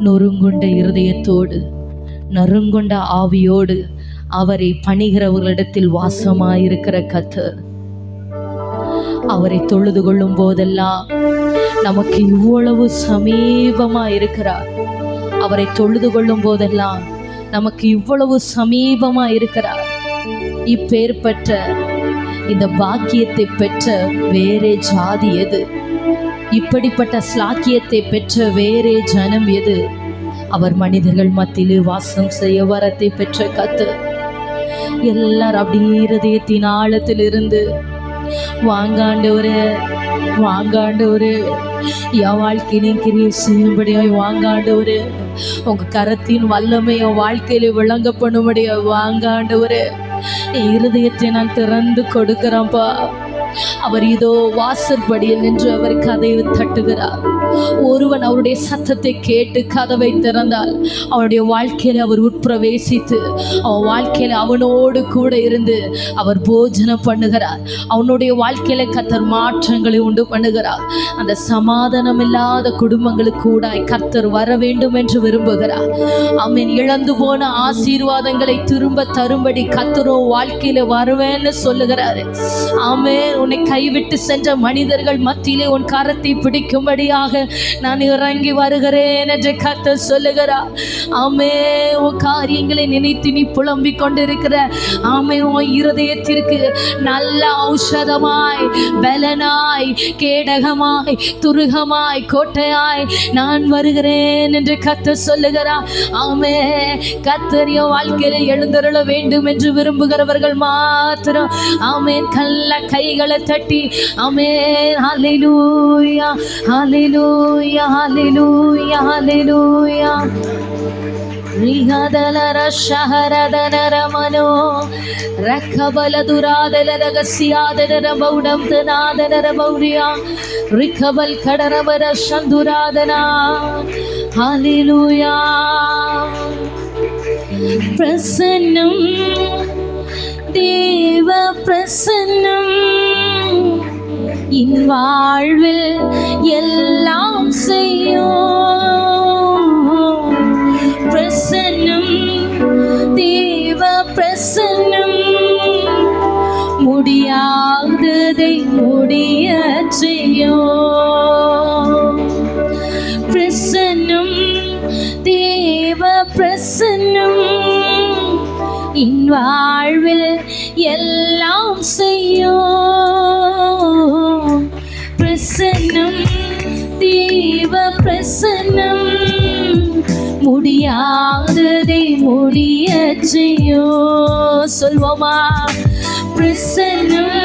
நொறுங்குண்ட இருதயத்தோடு நறுங்குண்ட ஆவியோடு அவரை பணிகிறவர்களிடத்தில் வாசமாயிருக்கிற கர்த்தர். அவரை தொழுது கொள்ளும் போதெல்லாம் நமக்கு இவ்வளவு சமீபமா இருக்கிறார். அவரை தொழுது கொள்ளும் போதெல்லாம் நமக்கு இவ்வளவு சமீபமா இருக்கிறார். இப்பேற்பட்ட இந்த பாக்கியத்தை பெற்ற வேறே ஜாதி எது? இப்படிப்பட்ட ஸ்லாக்கியத்தை பெற்ற வேறே ஜனம் எது? அவர் மனிதர்கள் மத்தியிலே வாசம் செய்ய வரத்தை பெற்ற கர்த்தர். எல்லாரும் அப்படியே இருதயத்தின் ஆழத்திலிருந்து வாங்காண்டவரே, வாங்காண்டவரே, என் வாழ்க்கையினை கிரியை செய்யும்படியாய் வாங்காண்டவரே, உங்க கரத்தின் வல்லமை என் வாழ்க்கையில விளங்க பண்ணும்படியா வாங்காண்டவரே, என் இருதயத்தை நான் திறந்து கொடுக்கிறேன்ப்பா. அவர் இதோ வாசற்படியில் நின்று அவர் கதவை தட்டுகிறார். ஒருவன் அவருடைய சத்தத்தை கேட்டு கதவை திறந்தால் அவனுடைய வாழ்க்கையில அவர் உட்பிரவேசித்து அவன் வாழ்க்கையில அவனோடு கூட இருந்து அவர் போஜனம் பண்ணுகிறார். அவனுடைய வாழ்க்கையில கர்த்தர் மாற்றங்களை உண்டு பண்ணுகிறார். அந்த சமாதானம் இல்லாத குடும்பங்களுக்கு கூட கர்த்தர் வர வேண்டும் என்று விரும்புகிறார். ஆமென். இழந்து போன ஆசீர்வாதங்களை திரும்ப தரும்படி கர்த்தரோ வாழ்க்கையில வருவேன்னு சொல்லுகிறாரு. ஆமென். உன்னை கைவிட்டு சென்ற மனிதர்கள் மத்தியிலே உன் கரத்தை பிடிக்கும்படியாக நான் இறங்கி வருகிறேன் என்று கர்த்தர் சொல்லுகிறார். ஆமே. உன் காரியங்களை நினைத்து நீ புலம்பிக் கொண்டிருக்கிற ஆமே உன் இருதயத்திற்கு நல்ல ஔஷதமாய், பலனாய், கேடகமாய், துருகமாய், கோட்டையாய் நான் வருகிறேன் என்று கர்த்தர் சொல்லுகிறார். ஆமே. கர்த்தர் என் வாழ்க்கையில எழுந்தருள வேண்டும் என்று விரும்புகிறவர்கள் மாத்திரம் ஆமேன் கல்ல கைகளை தட்டி ஆமென். ஹல்லேலூயா, ஹல்லேலூயா, ஹல்லேலூயா, ஹல்லேலூயா. ரிஹதலர ஷஹரதனர மனோ ரக்கபல துராதல ரகசியாதனர பௌடம் தனாதனர பௌரியா ரிக்கபல் கடரவர சந்துராதனா. ஹல்லேலூயா. பிரசன்னம், தேவ பிரசன்னம் என் வாழ்வில் எல்லாம் செய்யும். பிரசன்னம், தேவ பிரசன்னம் முடியாததை முடிய செய்யும். பிரசன்னம், தேவ பிரசன்னம் என் வாழ்வில் எல்லாம் செய்யும். பிரசன்னம், தேவ பிரசன்னம் முடியாததை முடிய செய்யும். சொல்வோமா? பிரசன்னம்,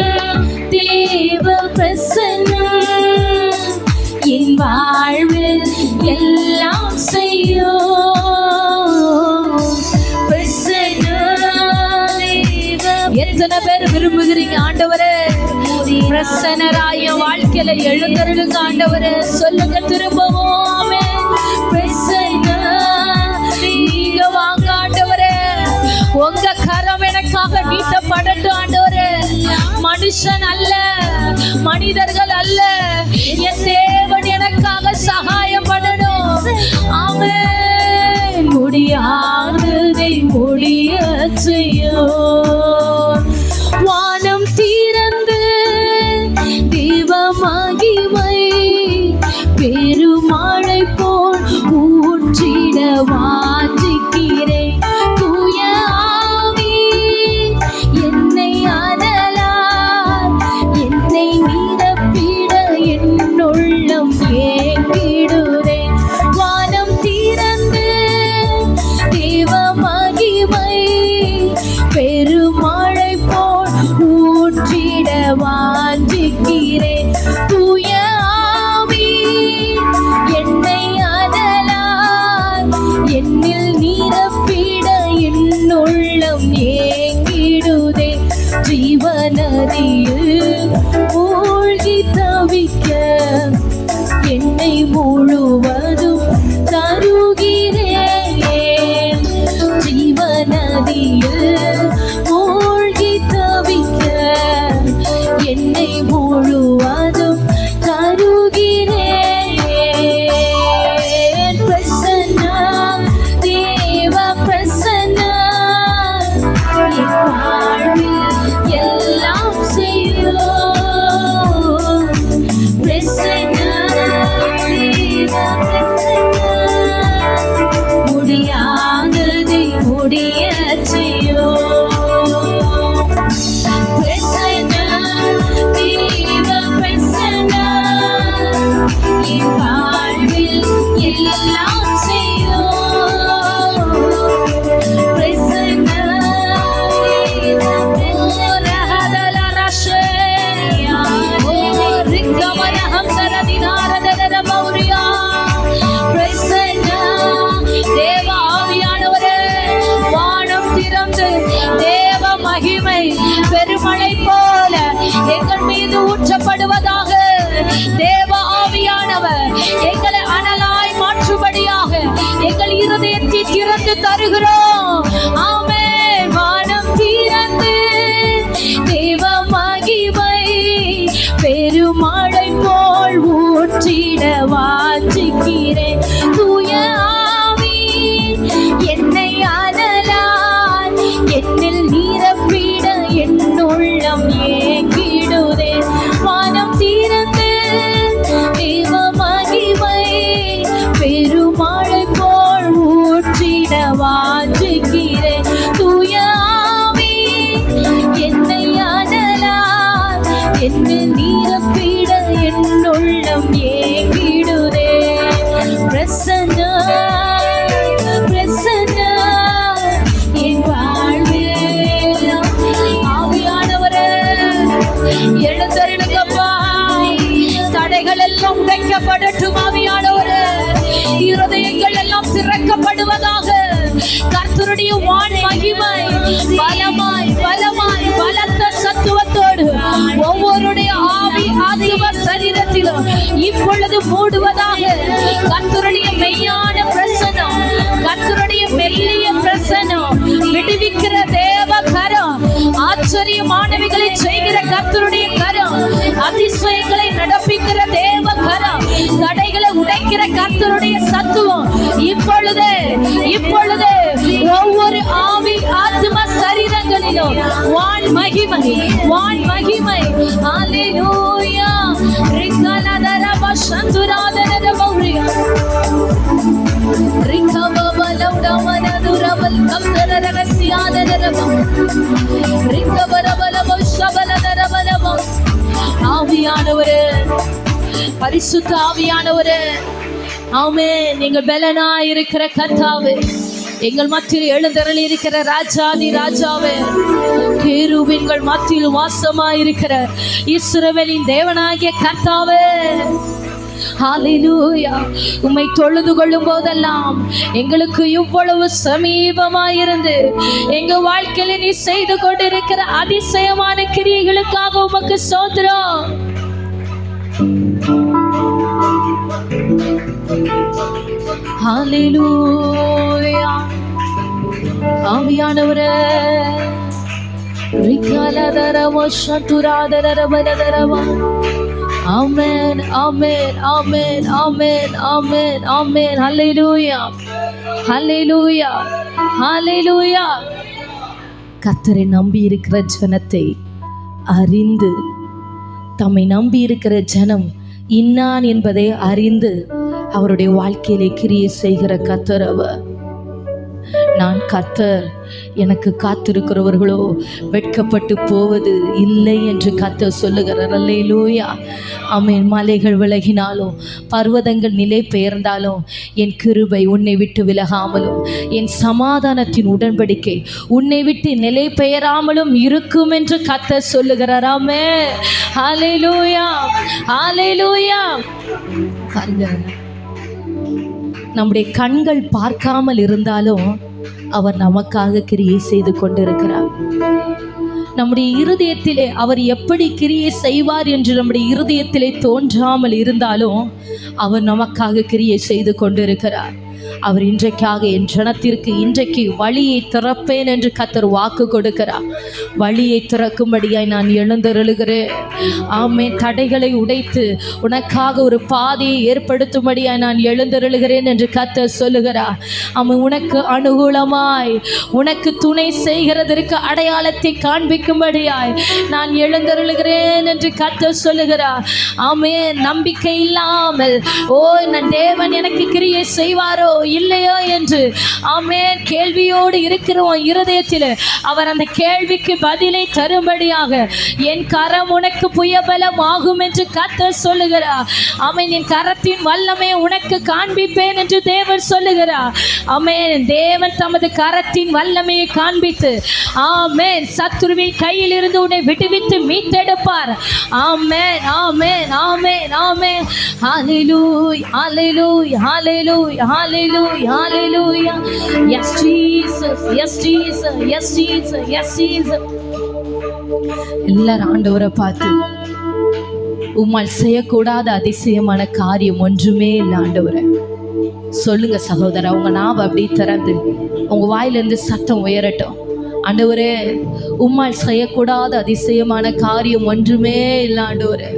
தேவ பிரசன்னம் என் வாழ்வில் எல்லாம் செய்யும். எத்தனை பேர் விரும்புகிறீங்க ஆண்டவரே? பிரசன்னராய வாழ்க்கையில எழுந்தருளுங்க ஆண்டவரே. சொல்லுங்க திரும்பவும். நீங்க வாங்க ஆண்டவரே. உங்க கரம் எனக்காக நீட்டப்படட்டும் ஆண்டவரே. மனுஷன் அல்ல, மனிதர்கள் அல்ல, என் தேவன் எனக்காக சகாயம் பண்ணணும். ஆமென். முடியாததை முடிய செய்யும். வானம் திறந்து தேவ மகிமை பெருமழை போல் ஊற்றிட வாஞ்சிக்கிறேன். தூய ஆவி என்னை அனலார், என்னை நிரப்பிட என் தட்டி திறந்து தருகிறோம். ஆமென். வானம் திறந்து தேவ மகிமை பெருமழை போல் ஊற்றிட வாஞ்சிக்கிறேன். தூய ஆவி என்னை அனலால் என்னில் நிரப்பிட என் உள்ளம் ஏங்கிடுதே. வானம் திறந்து தேவ மகிமை பெருமழை போல் ஊற்றிட வாஞ்சிக்கிறேன். தூய ஆவி என்னை அனலால் என்னில் நிரப்பிட என் உள்ளம் ஏங்கிடுதே. பிரசன்னா பிரசன்னா என் வாழ்வில் ஆவியானவரே எழுந்தருளுங்கப்பா. தடைகள் எல்லாம் உடைக்கப்படட்டும் ஆவியானவரே. இருதயங்கள் எல்லாம் திறக்கப்படுவதாக. கர்த்தருடைய வான் மகிமை பலமாய் பலமாய் பலத்த சத்துவத்தோடு ஒவ்வொருடைய ஆவி ஆத்ம சரீரத்திலும் இப்பொழுது மூடுவதாக. கர்த்தருடைய மெய்யான பிரசன்னம், கர்த்தருடைய மெல்லிய பிரசன்னம், விடுவிக்கிற தேவ கரம், ஆச்சரியமானவைகளை செய்கிற கர்த்தருடைய கரம், அதிசயங்களை நடப்பிக்கிற தேவ கரம், தடைகளை உடைக்கிற கர்த்தருடைய சத்துவம் இப்பொழுது இப்பொழுது ஒவ்வொரு ஆவி ஆத்ம சரீரங்களிலும் வான் மகிமை வான் மகிமை. ஹல்லேலூயா. ரிகலதரப சந்துராதரபௌரியா ரிகபபலௌடமனதுரபல் கம்தரரகசியாதரபம் ரிகபரபலப ஷபலதரபலபம். ஆவியானவரே, பரிசுத்த ஆவியானவரே, ஆமென். நீங்கள் பலனாய் இருக்கிற கர்த்தாவே, எங்கள் மத்தியில் எழுந்தருளி இருக்கிற ராஜாதி ராஜாவே, கேருபீன்கள் மத்தியில் வாசமாயிருக்கிற இஸ்ரவேலின் தேவனாகிய கர்த்தாவே, ஹல்லேலூயா. உம்மை தொழுது கொள்ளும் போதெல்லாம் எங்களுக்கு இவ்வளவு சமீபமாயிருந்து எங்க வாழ்க்கையில நீ செய்து கொண்டிருக்கிற அதிசயமான கிரியைகளுக்காக உமக்கு ஸ்தோத்திரம். ஹல்லேலூயா. ஆவியானவரே, ரிகலதரவ சதுராதரவலதரவ. ஆமென் ஆமென் ஆமென் ஆமென் ஆமென் ஆமென். ஹல்லேலூயா ஹல்லேலூயா ஹல்லேலூயா. கர்த்தரை நம்பி இருக்கிற ஜனத்தை அறிந்து, தம்மை நம்பி இருக்கிற ஜனம் இன்னான் என்பதை அறிந்து அவருடைய வாழ்க்கையிலே கிரியை செய்கிற கர்த்தர் அவர். நான் கர்த்தர், எனக்கு காத்திருக்கிறவர்களோ வெட்கப்பட்டு போவது இல்லை என்று கர்த்தர் சொல்லுகிறார். அல்லேலூயா. ஆமென். மலைகள் விலகினாலும் பர்வதங்கள் நிலை பெயர்ந்தாலும் என் கிருபை உன்னை விட்டு விலகாமலும் என் சமாதானத்தின் உடன்படிக்கை உன்னை விட்டு நிலை பெயராமலும் இருக்கும் என்று கர்த்தர் சொல்லுகிறார். ஆமென். ஹல்லேலூயா ஹல்லேலூயா. பாருங்க, நம்முடைய கண்கள் பார்க்காமல் இருந்தாலும் அவர் நமக்காக கிரியை செய்து கொண்டிருக்கிறார். நம்முடைய இருதயத்திலே அவர் எப்படி கிரியை செய்வார் என்று நம்முடைய இருதயத்திலே தோன்றாமல் இருந்தாலும் அவர் நமக்காக கிரியை செய்து கொண்டிருக்கிறார். அவர் இன்றைக்காக என் ஜனத்திற்கு இன்றைக்கு வழியை திறப்பேன் என்று கர்த்தர் வாக்கு கொடுக்கிறார். வழியை திறக்கும்படியாய் நான் எழுந்தருளுகிறேன். ஆமென். தடைகளை உடைத்து உனக்காக ஒரு பாதையை ஏற்படுத்தும்படியாய் நான் எழுந்தருளுகிறேன் என்று கர்த்தர் சொல்லுகிறார். அவன் உனக்கு அனுகூலமாய் உனக்கு துணை செய்கிறதற்கு அடையாளத்தை காண்பிக்கும்படியாய் நான் எழுந்தருளுகிறேன் என்று கர்த்தர் சொல்லுகிறார். ஆமென். நம்பிக்கை இல்லாமல் நான் தேவன் எனக்கு கிரியை செய்வாரோ இல்லையோ என்று ஆமென் கேள்வியோடு இருக்கிறோம் இருதயத்தில், அவர் அந்த கேள்விக்கு பதிலை தரும்படியாக என் கரம் உனக்கு புயபலம் ஆகும் என்று கர்த்தர் சொல்லுகிறார். ஆமென். என் கரத்தின் வல்லமை உனக்கு காண்பிப்பேன் என்று தேவன் சொல்லுகிறார். ஆமென். தேவன் தமது கரத்தின் வல்லமையை காண்பித்து ஆமென் சத்துருவின் கையில் இருந்து உன்னை விடுவித்து மீட்டெடுப்பார். ஆமென் ஆமென் ஆமென் ஆமென். ஹல்லேலூயா ஹல்லேலூயா ஹல்லேலூயா ஹல்லேலூயா ஹல்லேலூயா. Yes Jesus yes Jesus yes Jesus yes Jesus. எல்லாரும் ஆண்டவரை பார்த்து, உம்மால் செய்யக்கூடாத அதிசயமான காரியம் ஒன்றுமே இல்லை ஆண்டவரே. சொல்லுங்க சகோதரா, உங்க நாவை அப்படி திறந்து உங்க வாயிலிருந்து சத்தம் உயரட்டும். ஆண்டவரே, உம்மால் செய்யக்கூடாத அதிசயமான காரியம் ஒன்றுமே இல்லை ஆண்டவரே.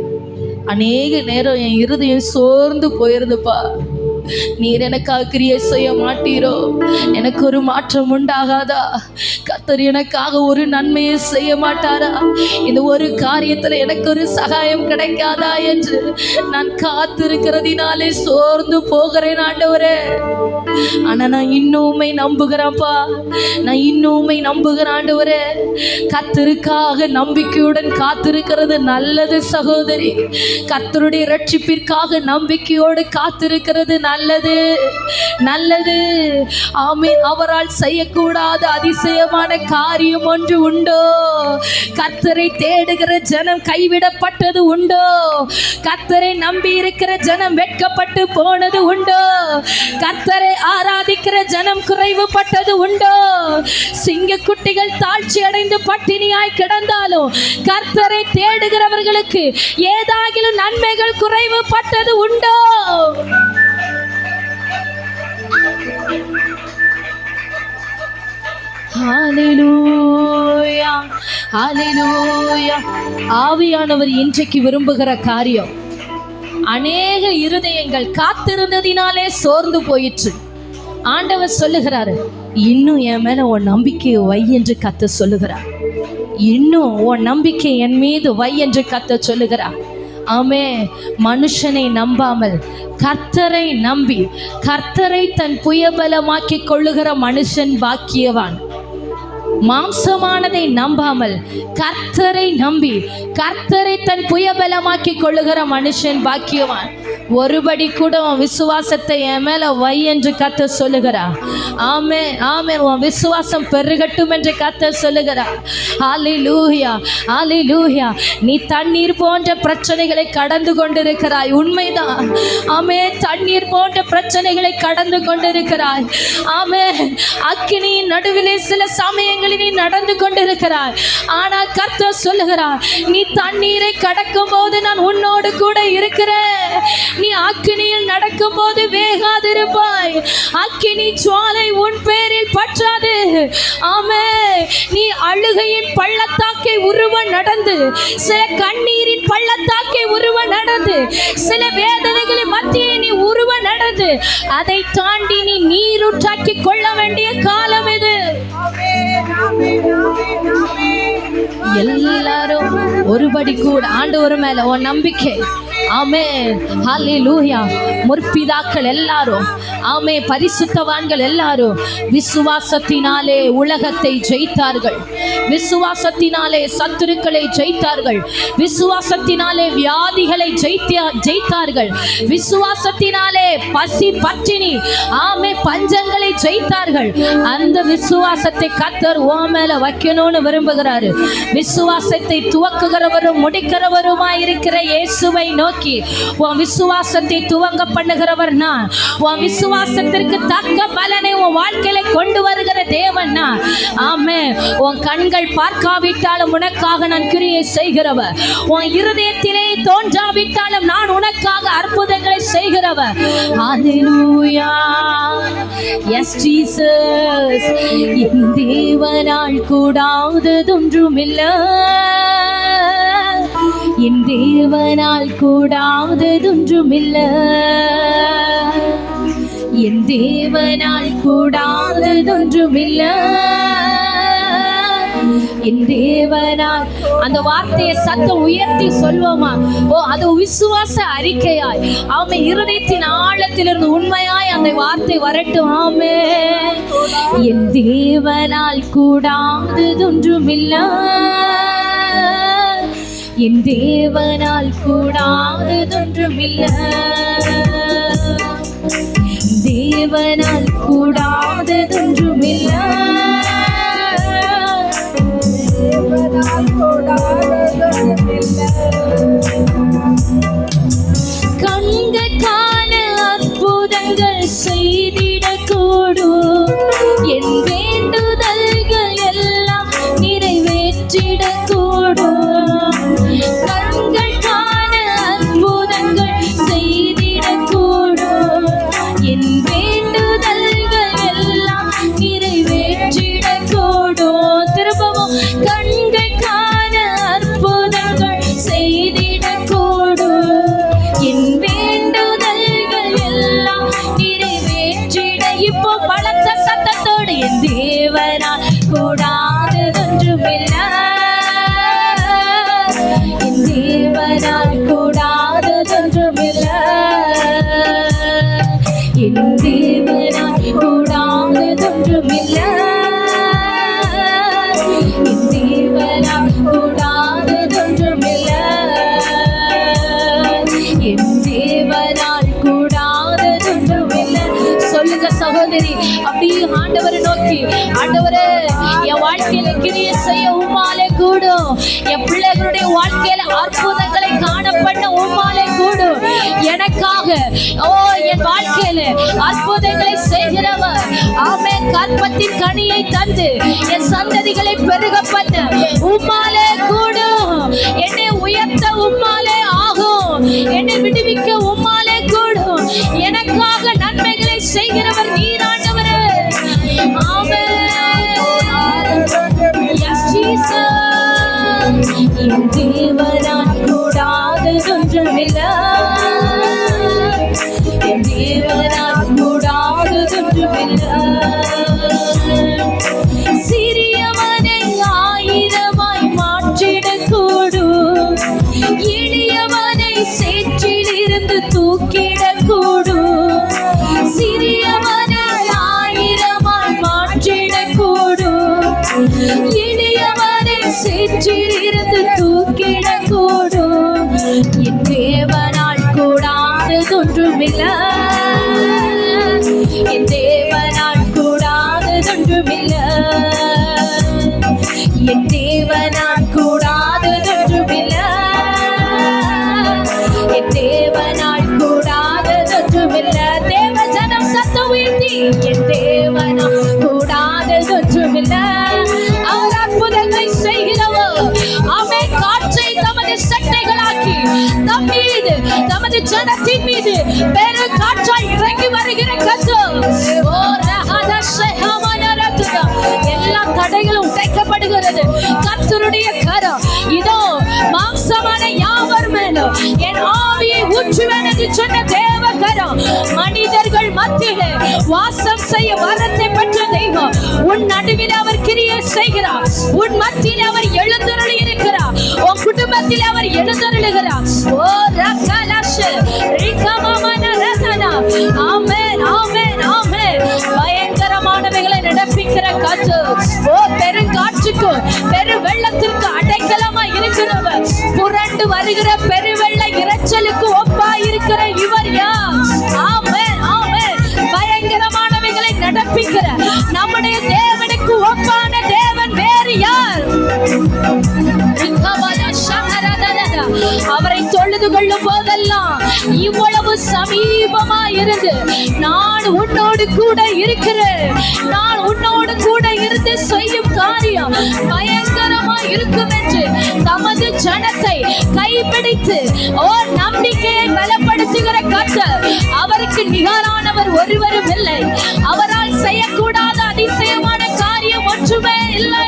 அநேக நேரம் என் இருதயம் சோர்ந்து போயிருதுப்பா. நீர் எனக்காக கிரியை செய்ய மாட்டீரோ? எனக்கு ஒரு மாற்றம் உண்டாகாதா? கர்த்தர் எனக்காக ஒரு நன்மையை செய்ய மாட்டாரா? இந்த ஒரு காரியத்தில் எனக்கு ஒரு சகாயம் கிடைக்காதா என்று நான் காத்திருக்கிறதினாலே சோர்ந்து போகிறேன் ஆண்டவரே. ஆனா நான் இன்னுமே நம்புகிறேன்ப்பா, நான் இன்னுமே நம்புகிறேன் ஆண்டவரே. கர்த்தருக்காக நம்பிக்கையுடன் காத்திருக்கிறது நல்லது சகோதரி. கர்த்தருடைய ரட்சிப்பிற்காக நம்பிக்கையோடு காத்திருக்கிறது நல்லது, நல்லது. ஆமென். அவரால் செய்யக்கூடாத அதிசயமான காரியம் ஒன்று உண்டோ? கர்த்தரை தேடுகிற ஜனம் கைவிடப்பட்டது உண்டோ? கர்த்தரை நம்பி இருக்கிற ஜனம் வெட்கப்பட்டு போனது உண்டோ? கர்த்தரை ஆராதிக்கிற ஜனம் குறைவுபட்டது உண்டோ? சிங்க குட்டிகள் தாழ்ச்சி அடைந்து பட்டினியாய் கிடந்தாலும் கர்த்தரை தேடுகிறவர்களுக்கு ஏதாகிலும் நன்மைகள் குறைவுபட்டது உண்டோ? ஹல்லேலூயா, ஹல்லேலூயா. ஆவியானவர் இன்றைக்கு விரும்புகிற காரியம், அநேக இருதயங்கள் காத்திருந்ததினாலே சோர்ந்து போயிற்று. ஆண்டவர் சொல்லுகிறாரு, இன்னும் என் மேல உன் நம்பிக்கையை வை என்று கர்த்தர் சொல்லுகிறார். இன்னும் உன் நம்பிக்கை என் மீது வை என்று கர்த்தர் சொல்லுகிறார். ஆமே. மனுஷனை நம்பாமல் கர்த்தரை நம்பி கர்த்தரை தன் புயபலமாக்கி கொள்ளுகிற மனுஷன் பாக்கியவான். மாம்சமானதை நம்பாமல் கர்த்தரை நம்பி கர்த்தரை தன் புயபலமாக்கி கொள்ளுகிற மனுஷன் பாக்கியவான். ஒருபடி கூட உன் விசுவாசத்தை என் மேல வை என்று கர்த்தர் சொல்லுகிறார். ஆமே, ஆமே. உன் விசுவாசம் பெருகட்டும் என்று கர்த்தர் சொல்லுகிறார். ஹல்லேலூயா, ஹல்லேலூயா. நீ தண்ணீர் போன்ற பிரச்சனைகளை கடந்து கொண்டிருக்கிறாய், உண்மைதான். ஆமே, தண்ணீர் போன்ற பிரச்சனைகளை கடந்து கொண்டிருக்கிறாய். ஆமே, அக்கினியின் நடுவிலே சில சமயங்களில் நீ நடந்து கொண்டிருக்கிறாய். ஆனால் கர்த்தர் சொல்லுகிறார், நீ தண்ணீரை கடக்கும் போது நான் உன்னோடு கூட இருக்கிறேன். நீ அக்கினியில் நடக்கும் போது வேகாதிருப்பாய். அக்கினி ஜுவாலை உன் பேரில் பற்றாது. ஆமே. நீ அழுகையின் பள்ளத்தாக்கை உருவ நடந்து, சில கண்ணீரின் பள்ளத்தாக்கை உருவ நடந்து, சில வேதனைகளின் மத்தியை நீ உருவ நடந்து, அதை தாண்டி நீ நீரூற்றாக்கி கொள்ள வேண்டிய காலம் இது. எல்லாரும் ஒருபடி கூட ஆண்டவர் மேல உன் நம்பிக்கை. ஆமென், ஹல்லேலூயா. முற்பிதாக்கள் எல்லாரும், ஆமே, பரிசுத்தவான்கள் எல்லாரும் விசுவாசத்தினாலே உலகத்தை ஜெயித்தார்கள். விசுவாசத்தினாலே சத்துருக்களை ஜெயித்தார்கள். விசுவாசத்தினாலே வியாதிகளை ஜெயித்தார்கள். விசுவாசத்தினாலே பசி பட்டினி, ஆமே, பஞ்சங்களை ஜெயித்தார்கள். அந்த விசுவாசத்தை கர்த்தர் உன் மேல வைக்கணும்னு விரும்புகிறாரு. விசுவாசத்தை துவக்குகிறவரும் முடிக்கிறவருமாய் இருக்கிற இயேசுவை நோக்கி உன் விசுவாசத்தை துவங்க பண்ணுகிறவர் நான். உன் விசுவாசத்திற்கு தக்க பலனை உன் வாழ்க்கையில கொண்டு வருகிற தேவன் நான். ஆமே. உன் கண்கள் பார்க்காவிட்டாலும் உனக்காக நான் கிரியை செய்கிறவர். உன் இருதயத்திலே தோன்றாவிட்டாலும் நான் உனக்காக அற்புதங்களை செய்கிறவர். ஹல்லேலூயா. Yes Jesus. என் தேவனால் கூடாததொன்றுமில்லை, என் தேவனால் கூடாததொன்றுமில்லை, என் தேவனால் கூடாததொன்றுமில்லை, என் தேவனால். அந்த வார்த்தையை சத்தம் உயர்த்தி சொல்வோமா? ஓ, அது விசுவாச அறிக்கையாய், ஆமே, இருதயத்தின் ஆழத்திலிருந்து உண்மையாய் அந்த வார்த்தை வரட்டும். ஆமே. என் தேவனால் கூடாததொன்றுமில்லை, என் தேவனால் கூடாததொன்றுமில்லை, தேவனால் கூடாததொன்றுமில்லை, தேவனால் கூடாததொன்றுமில்லை. கண்கள் காண அற்புதங்கள் செய்திடக்கூடும், என் வேண்டுதல்கள் எல்லாம் நிறைவேற்றிடக்கூடும். கண்கள் காண அற்புதங்கள் செய்திடக்கூடும், என் தேவனால் கூடாததொன்றுமில்லை, என் தேவனால் கூடாததொன்றுமில்லை, என் தேவனால் கூடாததொன்றுமில்லை, என் தேவனால் கூடாததொன்றுமில்லை, என் தேவனால் கூடாததொன்றுமில்லை. சொல்லுங்க சகோதரி, அப்படியே ஆண்டவரை நோக்கி, ஆண்டவரே என் வாழ்க்கையில கிரியை செய்ய உம்மாலே கூடும், என் பிள்ளைகளுடைய வாழ்க்கையில அற்புதங்களை காணப்பண்ண உம்மாலே கூடும், எனக்காக என் வாழ்க்கையில அற்புதங்களை செய்கிறவர், ஆமென். கற்பத்தின் கனியை தந்து என் சந்ததிகளை பெருக பண்ண உம்மாலே கூடும், என்னை உயர்த்த உம்மாலே ஆகும், என்னை விடுவிக்க உம்மாலே கூடும், எனக்காக நன்மைகளை செய்கிறவர் நீர் ஆண்டவரே. ஆமென். Yes Jesus. என் தேவனால் கூடாததொன்றுமில்லை, என் தேவனால் கூடாததொன்றுமில்லை. சிறியவனை ஆயிரமாய் மாற்றிடக்கூடும், எளியவனை சேற்றிலிருந்து தூக்கிடக்கூடும், சிறியவனை ஆயிரமாய் மாற்றிடக்கூடும், எளியவனை சேற்றிலிருந்து தூக்கிடக்கூடும், என் தேவனால் கூடாததொன்றுமில்லை, என் தேவனால் கூடாததொன்றுமில்லை, என் தேவனால் கூடாததொன்றுமில்லை, என் தேவனால் கூடாததொன்றுமில்லை. தேவ ஜனம் சத்தம் உயர்த்தி, என் தேவனால் கூடாததொன்றுமில்லை. அவர் அற்புதங்களை செய்கிறவர், ஆமென். காற்றை தமது சட்டைகளாக்கி நம் மீது, தமது ஜனத்தின் மீது பெரு காற்றாய் இறங்கி வருகிற கர்த்தர். ஓ ரஹதஷஹமனரதுக, எல்லா தடைகளும் உடைக்கப்படுகிறது. கர்த்தருடைய கரம் இதோ மாம்சமான யாவர் மேலும் என் ஆவியை ஊற்றுவேன் என்று சொன்ன தேவ கரம், மனிதர்கள் மத்தியிலே வாசம் செய்ய வரத்தை பெற்ற தெய்வம், உன் நடுவில் அவர் கிரியை செய்கிறார், உன் மத்தியில் அவர் எழுந்தருளி இருக்கிறார், உன் குடும்பத்தில் அவர் எழுந்தருளுகிறார். ஓ ரகலஷ ரிகமமன ரதனா. ஆமென், ஆமென், ஆமென். பயங்கரமானவைகளை நடப்பிக்கிற காற்று, ஓ பெருங்காற்றுக்கு பெரு வெள்ளத்திற்கு அடைக்கலமா இருக்கிறவர், புரண்டு வருகிற பெருவெள்ள இரைச்சலுக்கு ஒப்பா இருக்கிற இவர் யார்? ஆமென், ஆமென். பயங்கரமானவைகளை நடப்பிக்கிற நம்முடைய தேவனுக்கு ஒப்பான தேவன் வேறு யார்? அவரை தொழுது கொள்ளும் போதெல்லாம் இவ்வளவு சமீபமா இருந்து நான் உன்னோடு கூட இருக்கிறேன், நான் உன்னோடு கூட இருந்து செய்யும் காரியம் பயங்கரமா இருக்கும் என்று தமது ஜனத்தை கைப்பிடித்து ஓர் நம்பிக்கையை பலப்படுத்துகிற கர்த்தர், அவருக்கு நிகரானவர் ஒருவரும் இல்லை, அவரால் செய்யக்கூடாத அதிசயமான காரியம் ஒன்றுமே இல்லை.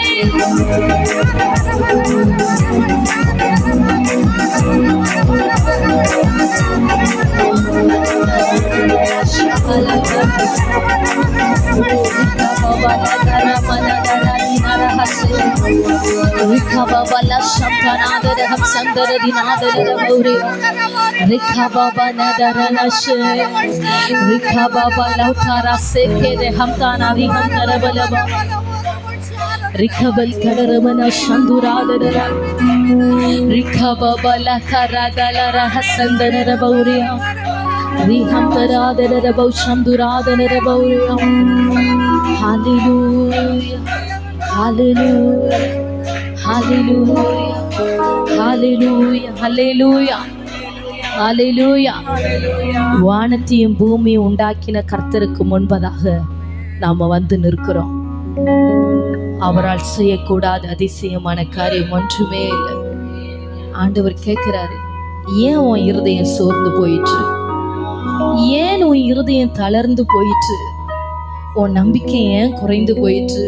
Rikabal kadarabana shanduradara Rikabala karagalara hasandana bauria Rihamtaradara baushanduradana bauria. Hallelujah, hallelujah, hallelujah, hallelujah, hallelujah, hallelujah. வானத்தையும் பூமியும் உண்டாக்கின கர்த்தருக்கு முன்பதாக நாம வந்து நிற்கிறோம். அவரால் செய்யக்கூடாத அதிசயமான காரியம் ஒன்றுமே இல்லை. ஆண்டவர் கேட்கிறாரு, ஏன் உன் இருதயம் சோர்ந்து போயிற்று? ஏன் உன் இருதயம் தளர்ந்து போயிற்று? உன் நம்பிக்கை ஏன் குறைந்து போயிற்று?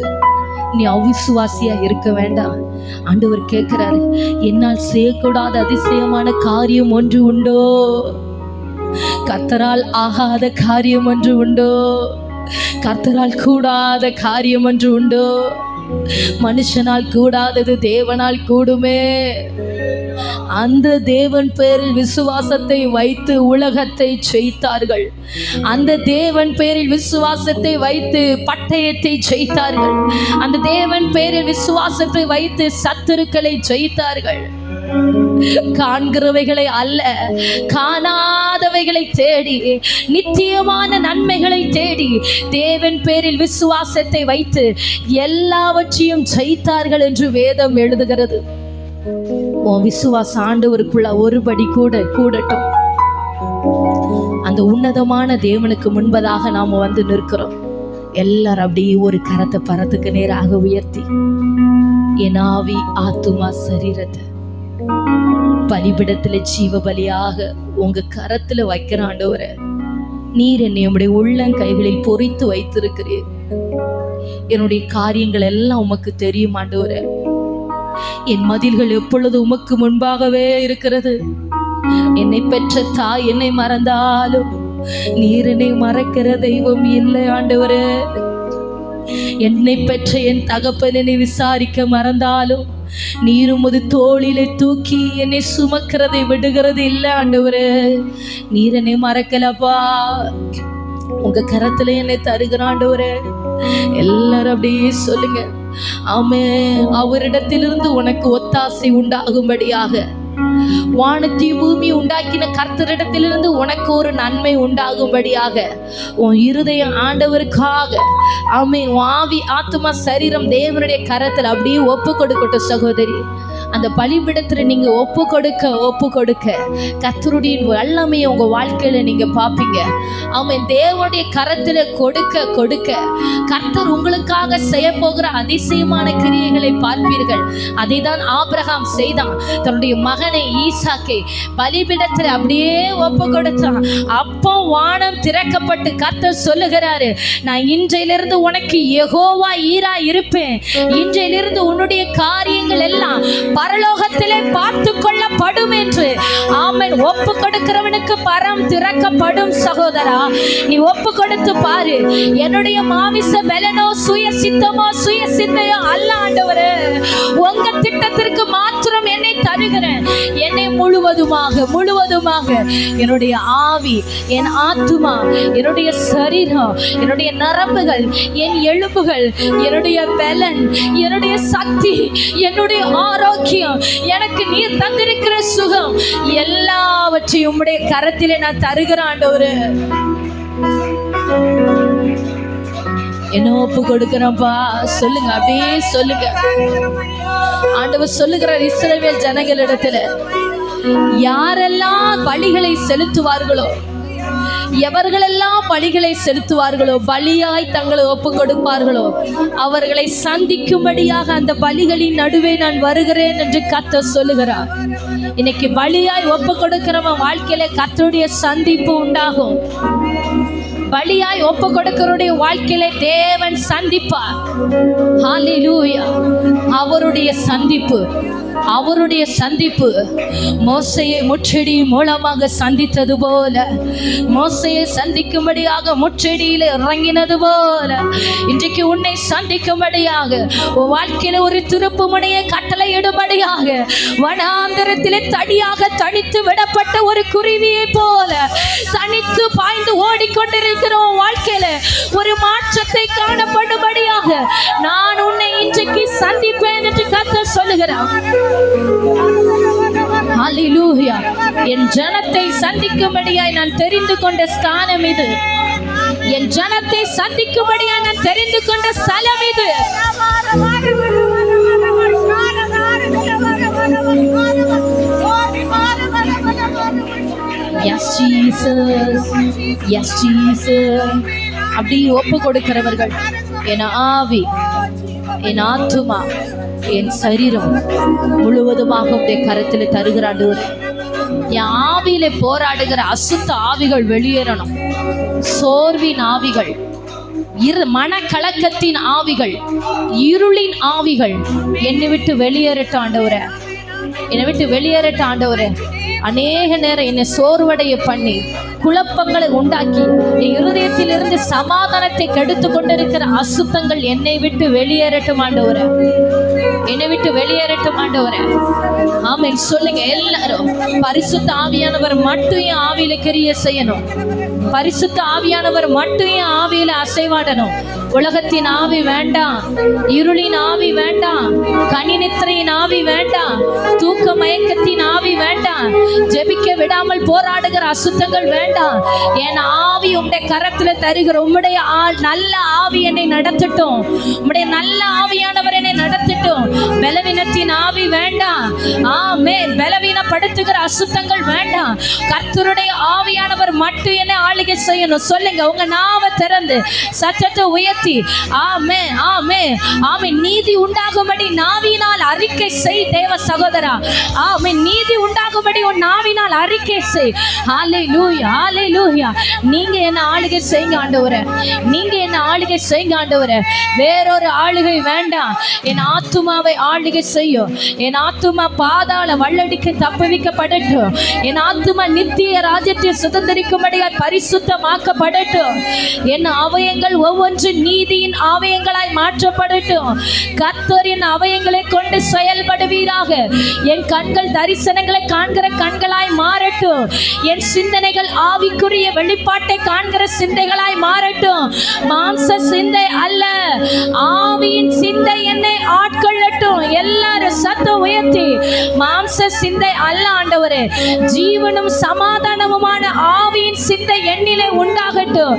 நீ அவிசுவாசியா இருக்க வேண்டாம். ஆண்டவர் கேட்கிறாரு, என்னால் செய்யக்கூடாத அதிசயமான காரியம் ஒன்று உண்டோ? கர்த்தரால் ஆகாத காரியம் ஒன்று உண்டோ? கர்த்தரால் கூடாத காரியம் ஒன்று உண்டோ? மனுஷனால் கூடாதது தேவனால் கூடுமே. அந்த தேவன் பேரில் விசுவாசத்தை வைத்து உலகத்தை ஜெயித்தார்கள். அந்த தேவன் பேரில் விசுவாசத்தை வைத்து பட்டயத்தை ஜெயித்தார்கள். அந்த தேவன் பேரில் விசுவாசத்தை வைத்து சத்துருக்களை ஜெயித்தார்கள். காண்கிறவைகளை அல்ல, காணாதவைகளை தேடி, நித்தியமான நன்மைகளை தேடி தேவன் பேரில் விசுவாசத்தை வைத்து எல்லாவற்றையும் ஜெயித்தார்கள் என்று வேதம் எழுதுகிறது. உன் விசுவாசம் ஆண்டவருக்குள்ள ஒருபடி கூடட்டும். அந்த உன்னதமான தேவனுக்கு முன்பதாக நாம வந்து நிற்கிறோம். எல்லாரும் அப்படியே ஒரு கரத்தை பரத்துக்கு நேராக உயர்த்தி, என் ஆவி ஆத்துமா சரீரத்தை பலிபிடத்துல ஜீவ பலியாக உங்க கரத்துல வைக்கிற ஆண்டவரே, நீர் என்னை உம்முடைய உள்ளங்கைகளில் பொறித்து வைத்திருக்கிறீர். என்னுடைய காரியங்கள் எல்லாம் உமக்கு தெரியும் ஆண்டவரே. என் மதில்கள் எப்பொழுது உமக்கு முன்பாகவே இருக்கிறது. என்னை பெற்ற தாய் என்னை மறந்தாலும் நீர் என்னை மறக்கிற தெய்வம் இல்லை ஆண்டவரே. என்னை பெற்ற என் தகப்பன் என்னை விசாரிக்க மறந்தாலும் நீர் உமது தோளிலே தூக்கி என்னை சுமக்கிறதை விடுகிறது இல்லை ஆண்டவரே. நீர் என்னை மறக்கலப்பா. உங்க கரத்துல என்னை தருகிற ஆண்டவரே. எல்லாரும் அப்படியே சொல்லுங்க, ஆமே. அவரிடத்திலிருந்து உனக்கு ஒத்தாசை உண்டாகும்படியாக, வானத்தையும் பூமி உண்டாக்கின கர்த்தரிடத்திலிருந்து உனக்கு ஒரு நன்மை உண்டாகும்படியாக உன் இருதயம் ஆண்டவருக்காக, ஆமே, ஆவி ஆத்துமா சரீரம் தேவனுடைய கரத்தில் அப்படியே ஒப்பு கொடுக்கட்டும் சகோதரி. அந்த பலிபிடத்துல நீங்க ஒப்பு கொடுக்க கர்த்தருடைய வல்லமையை உங்க வாழ்க்கையில நீங்க பார்ப்பீங்க. அவன் தேவனுடைய கரத்துல கொடுக்க கர்த்தர் உங்களுக்காக செய்ய போகிற அதிசயமான கிரியைகளை பார்ப்பீர்கள். அதை தான் ஆபிரகாம் செய்தான். தன்னுடைய மகனை ஈசாக்கை பலிபிடத்துல அப்படியே ஒப்பு கொடுத்தான். அப்போ வானம் திறக்கப்பட்டு கர்த்தர் சொல்லுகிறாரு, நான் இன்றையிலிருந்து உனக்கு யெகோவா ஈரா இருப்பேன். இன்றையிலிருந்து உன்னுடைய காரியங்கள் எல்லாம் பரலோகத்திலே பார்த்து கொள்ளப்படும் என்று. ஆமென். ஒப்பு கொடுக்கிறவனுக்கு பரம் திறக்கப்படும். சகோதரா, நீ ஒப்பு கொடுத்து பாரு. என்னுடைய மாமிச பலனோ சுய சிந்தையோ அல்ல ஆண்டவரே, உங்க திட்டத்திற்கு மாத்திரம் என்னை தருகிறேன். என்னை முழுவதுமாக என்னுடைய ஆவி, என் ஆத்துமா, என்னுடைய சரீரம், என்னுடைய நரம்புகள், என் எலும்புகள், என்னுடைய பலன், என்னுடைய சக்தி, என்னுடைய ஆரோக்கியம், எனக்கு நீர் தந்திருக்கிற சுகம் எல்லாவற்றையும் உம்முடைய கரத்திலே நான் தருகிறேன் ஆண்டவரே. என்ன ஒப்பு கொடுக்கிறப்பா சொல்லுங்க, அப்படியே சொல்லுங்க. ஆண்டவர் சொல்லுகிறார் இஸ்ரவேல் ஜனங்களிடத்துல, யாரெல்லாம் பலிகளை செலுத்துவார்களோ, எவர்களெல்லாம் பலிகளை செலுத்துவார்களோ, பலியாய் தங்களை ஒப்பு கொடுப்பார்களோ, அவர்களை சந்திக்கும்படியாக அந்த பலிகளின் நடுவே நான் வருகிறேன் என்று கர்த்தர் சொல்லுகிறார். இன்னைக்கு பலியாய் ஒப்பு கொடுக்கிறவன் வாழ்க்கையில கர்த்தருடைய சந்திப்பு உண்டாகும். பலியாய் ஒப்பு கொடுக்கிறவருடைய வாழ்க்கையில தேவன் சந்திப்பார். ஹல்லேலூயா. அவருடைய சந்திப்பு மோசேயை முச்செடி மூலமாக சந்தித்தது போல, மோசேயை சந்திக்கும்படியாக முச்செடியில் இறங்கினது போல, இன்றைக்கு உன்னை சந்திக்கும்படியாக, உன் வாழ்க்கையில ஒரு திருப்பு முனையை கட்டளையிடும்படியாக, வனாந்தரத்திலே தடியாக தனித்து விடப்பட்ட ஒரு குருவியை போல தனித்து பாய்ந்து ஓடிக்கொண்டிருக்கிற உன் வாழ்க்கையில ஒரு மாற்றத்தை காணப்படும்படியாக நான் உன்னை இன்றைக்கு சந்திப்பேன் என்று கர்த்தர் சொல்லுகிறார். ஹல்லேலூயா. என் ஜனத்தை சந்திக்கும்படியாய் நான் தெரிந்து கொண்ட ஸ்தானம் இது. என் ஜனத்தை சந்திக்கும்படியாய் நான் தெரிந்து கொண்ட ஸ்தலம் இது. S Jesus, yes Jesus. அப்படி ஒப்பு கொடுக்கிறவர்கள், என் ஆவி, என் ஆத்துமா, என் சரீரம் முழுவதுமாக உடைய கரத்தில் தருகிறாண்டு. என் ஆவியில போராடுகிற அசுத்த ஆவிகள் வெளியேறணும். சோர்வின் ஆவிகள், மனக்கலக்கத்தின் ஆவிகள், இருளின் ஆவிகள் என்னை விட்டு வெளியேறட்டும் ஆண்டவரே. என்னை விட்டு வெளியேறட்ட ஆண்டவரே. அநேக நேரம் என்னை சோர்வடைய பண்ணி குழப்பங்களை உண்டாக்கி என் இருதயத்தில் இருந்து சமாதானத்தை கெடுத்து கொண்டிருக்கிற அசுத்தங்கள் என்னை விட்டு வெளியேறட்டும் ஆண்டவரே. என்னை விட்டு வெளியேறட்டும் ஆண்டவரே. ஆமென் சொல்லுங்க எல்லாரும். பரிசுத்த ஆவியானவர் மட்டும் என் ஆவியில கிரியை செய்யணும். பரிசுத்த ஆவியானவர் மட்டும் என் ஆவியில அசைவாடணும். உலகத்தின் ஆவி வேண்டாம், இருளின் ஆவி வேண்டாம், கனிநித்திரையின் ஆவி வேண்டாம், தூக்க மயக்கத்தின் ஆவி வேண்டாம், ஜெபிக்க விடாமல் போராடுகிற அசுத்தங்கள் வேண்டாம். என் ஆவி உம்முடைய கரத்துல தருகிற உம்முடைய நல்ல ஆவி என்னை நடத்தட்டும். உம்முடைய நல்ல ஆவியானவர் என்னை நடத்தட்டும். பலவீனத்தின் ஆவி வேண்டாம். ஆமென். பலவீனப்படுத்துகிற அசுத்தங்கள் வேண்டாம். கர்த்தருடைய ஆவியானவர் மட்டும் என்னை ஆளுகை செய்யணும். சொல்லுங்க உங்க நாவை திறந்து சத்தத்தை உயர்த்தி ஆமென் ஆமென் ஆமென். நீதி உண்டாகும்படி நாவினால் அறிக்கை செய் தேவ சகோதரா. ஆமென். நீதி உண்டாகும்படி உன் நாவினால் அறிக்கை செய். ஹல்லேலூயா ஹல்லேலூயா. நீங்க என்ன ஆளுகை செய்யுங்க ஆண்டவரே. நீங்க என்ன ஆளுகை செய்யுங்க ஆண்டவரே. வேறொரு ஆளுகை வேண்டாம். என் ஆத்துமாவை ஆளுகை செய்யும். என் ஆத்துமா பாதாள வல்லடிக்கு தப்புவிக்கப்படட்டும். என் ஆத்துமா நித்திய ராஜ்யத்தை சுதந்திரிக்கும்படியா பரிசுத்தமாக்கப்படட்டும். என் அவயங்கள் ஒவ்வொன்று நீதியின் அவயங்களாய் மாற்றப்படட்டும். கர்த்தரின் அவயங்களை கொண்டு செயல்படுவீராக. என் கண்கள் தரிசனங்களை காண்கிற கண்களாய் மாறட்டும். என் சிந்தனைகள் ஆவிக்குரிய வெளிப்பாட்டை காண்கிற சிந்தைகளாய் மாறட்டும். மாம்ச சிந்தை அல்ல, ஆவியின் சிந்தை என்னை ஆட்கொள்ளட்டும். எல்லாரும் சத்தம் உயர்த்தி மாம்ச சிந்தை அல்ல ஆண்டவரே, ஜீவனும் சமாதானமுமான ஆவியின் சிந்தை என்னிலே உண்டாகட்டும்.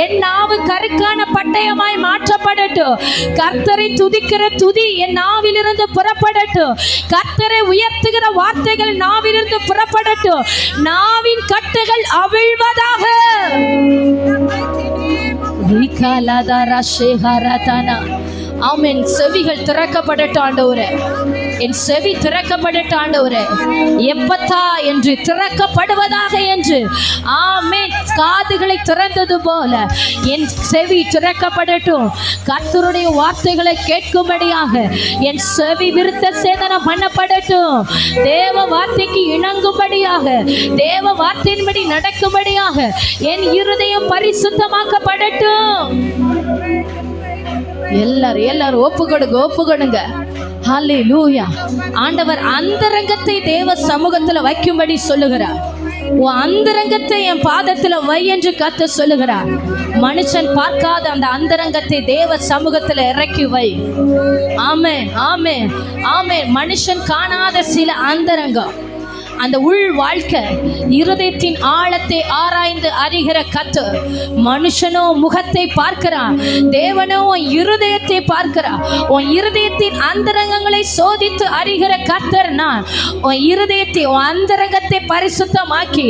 என் நாவு கருக்கான பட்டயமாய் மாற்றப்படட்டும். கர்த்தரை துதிக்கிற துதி என் நாவிலிருந்து புறப்படட்டும். கர்த்தரை உயர்த்துகிற வார்த்தைகள் நாவிலிருந்து புறப்படட்டும். நாவின் கட்டுகள் அவிழ்வதாக. ஆமென். செவிகள் திறக்கப்படட்டும் ஆண்டவரே. என் செவி திறக்கப்படட்டும் ஆண்டவரே. எப்பத்தா என்று திறக்கப்படுவதாக என்று. ஆமென். காதுகளை திறந்தது போல என் செவி திறக்கப்படட்டும். கர்த்தருடைய வார்த்தைகளை கேட்கும்படியாக என் செவி விருத்த சேதனம் பண்ணப்படட்டும். தேவ வார்த்தைக்கு இணங்கும்படியாக, தேவ வார்த்தையின்படி நடக்கும்படியாக என் இருதயம் பரிசுத்தமாக்கப்படட்டும். எல்லாரும் ஒப்பு கொடுங்க. ஹல்லேலூயா. ஆண்டவர் அந்தரங்கத்தை தேவ சமூகத்துல வைக்கும்படி சொல்லுகிறார். உன் அந்தரங்கத்தை என் பாதத்துல வை என்று கர்த்தர் சொல்லுகிறார். மனுஷன் பார்க்காத அந்த அந்தரங்கத்தை தேவ சமூகத்துல இறக்கி வை. ஆமென் ஆமென் ஆமென். மனுஷன் காணாத சில அந்தரங்கம், அந்த உள் வாழ்க்கை, இருதயத்தின் ஆழத்தை ஆராய்ந்து அறிகிற கர்த்தர். மனுஷனோ முகத்தை பார்க்கிறான், தேவனோ உன் இருதயத்தை பார்க்கிறான். உன் இருதயத்தின் அந்தரங்கங்களை சோதித்து அறிகிற கர்த்தர் நான். உன் இருதயத்தை, உன் அந்தரங்கத்தை பரிசுத்தமாக்கி,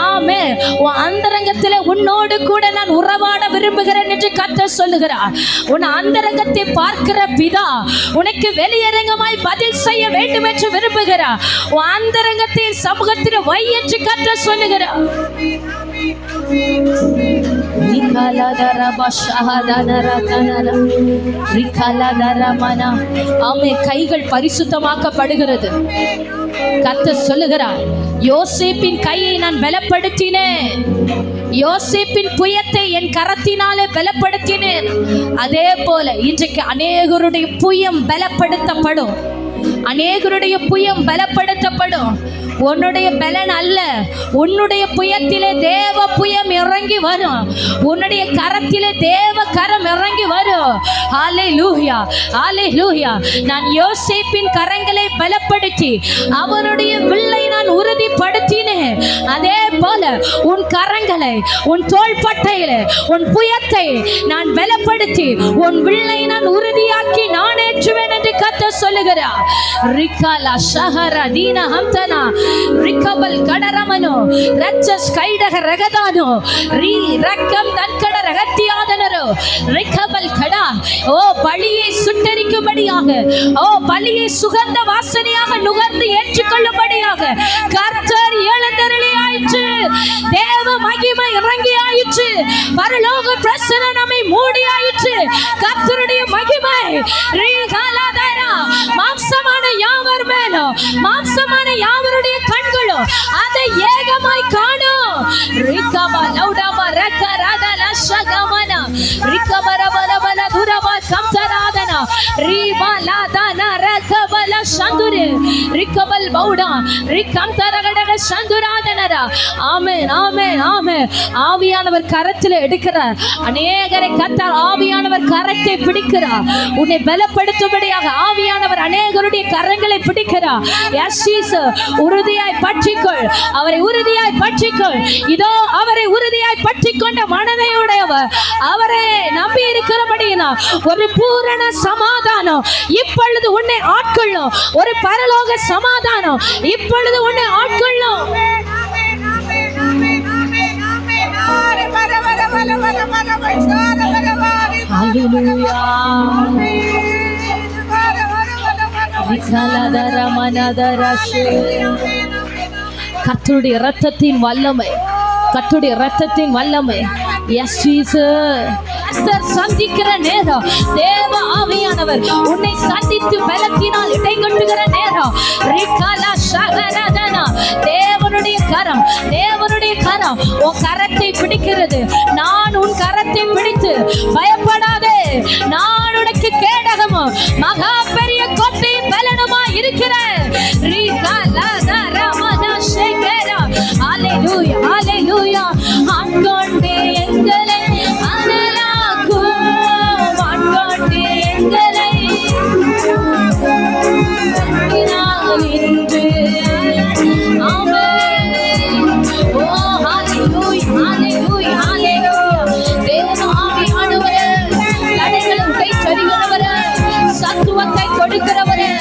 ஆமென், உன் அந்தரங்கத்தில் உன்னோடு கூட நான் உறவாட விரும்புகிறேன் என்று கர்த்தர் சொல்லுகிறார். உன் அந்தரங்கத்தை பார்க்கிற பிதா உனக்கு வெளியரங்கமாய் பதில் செய்ய வேண்டும் என்று விரும்புகிறார். உன் அந்தரங்கத்தை சமூகத்தில் வை என்று கர்த்தர் சொல்லுகிறார். கைகள் பரிசுத்தமாக்கப்படுகிறது. கர்த்தர் சொல்லுகிறார், யோசேப்பின் கையை நான் பலப்படுத்தினேன். யோசேப்பின் புயத்தை என் கரத்தினாலே பலப்படுத்தினேன். அதே போல இன்றைக்கு அநேகருடைய புயம் பலப்படுத்தப்படும். அநேகருடைய புயம் பலப்படுத்தப்படும். உன்னுடைய பலன் அல்ல, உன்னுடைய புயத்திலே தேவ புயம் இறங்கி வரும். உன்னுடைய கரத்திலே தேவ கரம் இறங்கி வரும். ஹல்லேலூயா ஹல்லேலூயா. நான் யோசேப்பின் கரங்களை பலப்படுத்தி அவனுடைய வில்லை நான் உறுதிப்படுத்தினேன். அதே போல உன் கரங்களை, உன் தோள்பட்டையிலே உன் புயத்தை நான் பலப்படுத்தி உன் வில்லை நான் உறுதியாக்கி நான் ஏற்றுவேன் என்று கர்த்தர் சொல்லுகிறார். ரிகாலா ஷஹர தீன ஹம்தனா ரிகபல் கடரமனோ ரச்சஸ் கைடக ரகதானோ ரி ரக்கம் தன்கட ரகத்தியாதனரோ ரிகபல் கடா. ஓ பலியை சுட்டரிக்கும்படியாக, ஓ பலியை சுகந்த வாசனையாக நுகர்ந்து ஏற்றுக்கொள்ளும்படியாக கர்த்தர் எழுந்தருளி ஆயிற்று. தேவ மகிமை இறங்கி ஆயிற்று. பரலோக பிரசன்னம் நம்மை மூடி ஆயிற்று. கர்த்தருடைய மகிமை மாம்சமான யாவர் மேலும், மாம்சமான யாவருடைய கண்களும் அதை ஏகமாய் காணும். ரிகபா லௌடபா ரகரதல ஷகமனா ரிகபரபலபல துரபா கம்தராதனா ரிபலதன ரகபல சந்துரு ரிகபல் பௌடா ரிகம்தரகடக சந்துராதனரா. ஆமென் ஆமென் ஆமென். ஆவியானவர் கரத்தில் எடுக்கிறார். அநேகரை கர்த்தர் ஆவியானவர் கரத்தை பிடிக்கிறார். உன்னை பலப்படுத்தும்படியாக ஆவியானவர் அநேகருடைய கரங்களை பிடிக்கிறார். எஸ் ஜீசஸ், உறுதியாய் பற்றிக்கொள், அவரை உறுதியாய் பற்றிக்கொள். இதோ அவரை உறுதியாய் பற்றிக்கொண்ட மனதையுடையவர், அவரை நம்பி இருக்கிறபடியினா ஒரு பூரண சமாதானம் இப்பொழுது உன்னை ஆட்கொள்ளும். ஒரு பரலோக சமாதானம் இப்பொழுது உன்னை ஆட்கொள்ளும். கர்த்தருடைய இரத்தத்தின் வல்லமை, கர்த்தருடைய இரத்தத்தின் வல்லமை. எஸ் ஜீசஸ், சந்திக்கிற நேரம் தேவ ஆவியானவர் உன்னை சந்தித்து பலத்தினால் இடைகட்டுகிற நேரம். தேவனுடைய கரம், தேவனுடைய கரம் உன் கரத்தை பிடிக்கிறது. நான் உன் கரத்தை பிடித்து பயப்படாதே, நான் உனக்கு கேடகமும் மகா பெரிய கொட்டையும் பலனுமா இருக்கிறேன். ஹalleluya ஹalleluya. ஆட்கொண்டே எங்களை அனலாக்கும், ஆட்கொண்டே எங்களை இன்று. ஆமென். ஓ ஹalleluya ஹalleluya ஹalleluya. தேவ ஆவியானவரே, தடைகளை உடைத்தறிகிறவரே, சத்துவத்தை கொடுக்கிறவரே,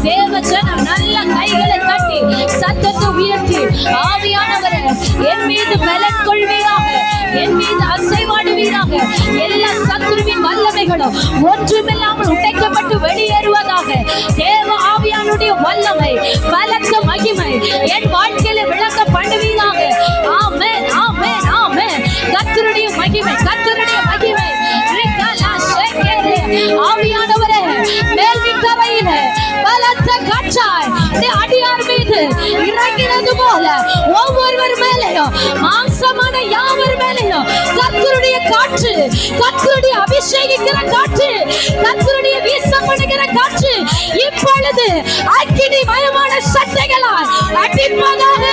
தேவஜனம் நல்ல கைகளை தட்டி சத்தத்தை உயர்த்தி ஆவியானவரே என் மீது பலன் கொள்வீராக, என் மீது அசைவாடுவீராக. எல்லா சத்துருவின் வல்லமைகளும் ஒன்றுமில்லாமல் உடைக்கப்பட்டு வெளியேறுவதாக. தேவ ஆவியானுடைய வல்லமை, பலத்த மகிமை என் வாழ்க்கையில விளங்க பண்ணுவீராக. ஆமென் ஆமென் ஆமென். கர்த்தருடைய மகிமை, கர்த்தருடைய மகிமை. ஆவியானவரே, மேல் வீட்டறையில பலத்த காற்றாய் அடியார் மீது இறங்கினது போல ஒவ்வொருவர் மேலையும், மாம்சமான யாவர் மேலையும் கர்த்தருடைய காற்று, கர்த்தருடைய அபிஷேகிக்கிற காற்று, கர்த்தருடைய வீசப்படுகிற காற்று இப்பொழுது அக்கினி மயமான சட்டைகளால் அடிப்பதாக.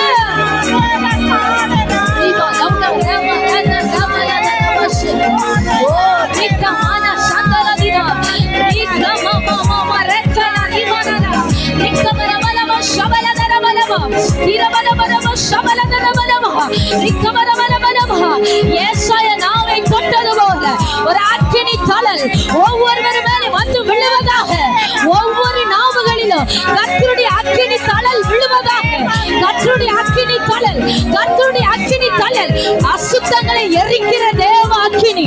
நாவை தொட்டது போல ஒரு அக்கினி தழல் ஒவ்வொருவர் மேலே வந்து விழுவதாக. ஒவ்வொரு நாவுகளிலும் கர்த்தருடைய அக்கினி தழல் விழுவதாக. கர்த்தருடைய அக்கினி தழல், கர்த்தருடைய அக்கினி தழல். அசுத்தங்களை எரிக்கிற தேவ அக்கினி,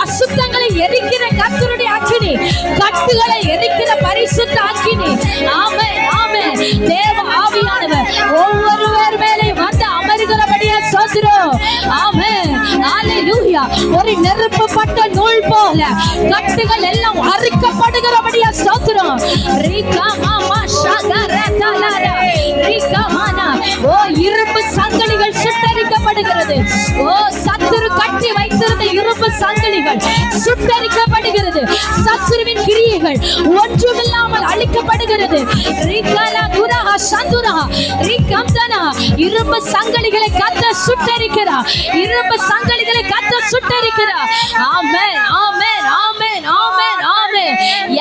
அசுத்தங்களை எரிக்கிற கர்த்தருடைய அக்கினி, கட்டுகளை எரிக்கிற பரிசுத்த அக்கினி. ஆமென் ஆமென். தேவ ஆவியானவர் ஒவ்வொருவர் மேலே வந்து அமர்கிறபடியா சோத்திரம். ஆமென் ஹalleluya. ஒரு நெருப்பப்பட்ட நூல் போல கட்டுகள் எல்லாம் அறுக்கப்படுகிறபடியா சோத்திரம். ஓ இரும்பு சங்கிலிகள் சுட்டரிக்கப்படுகிறது. ஓ சத்துரு கட்டி வைத்திருந்த இரும்பு சங்கிலிகள் சுட்டரிக்கப்படுகிறது. சத்துருவின் கிரியைகள் ஒன்றுமில்லாமல் அழிக்கப்படுகிறது. இரும்பு சங்கிலிகளை கத்த சுட்டரிக்கிறார், இரும்பு சங்கிலிகளை கத்த சுட்டரிக்கிறார். ஆமென் ஆமென் ஆமென் ஆமென் ஆமென்.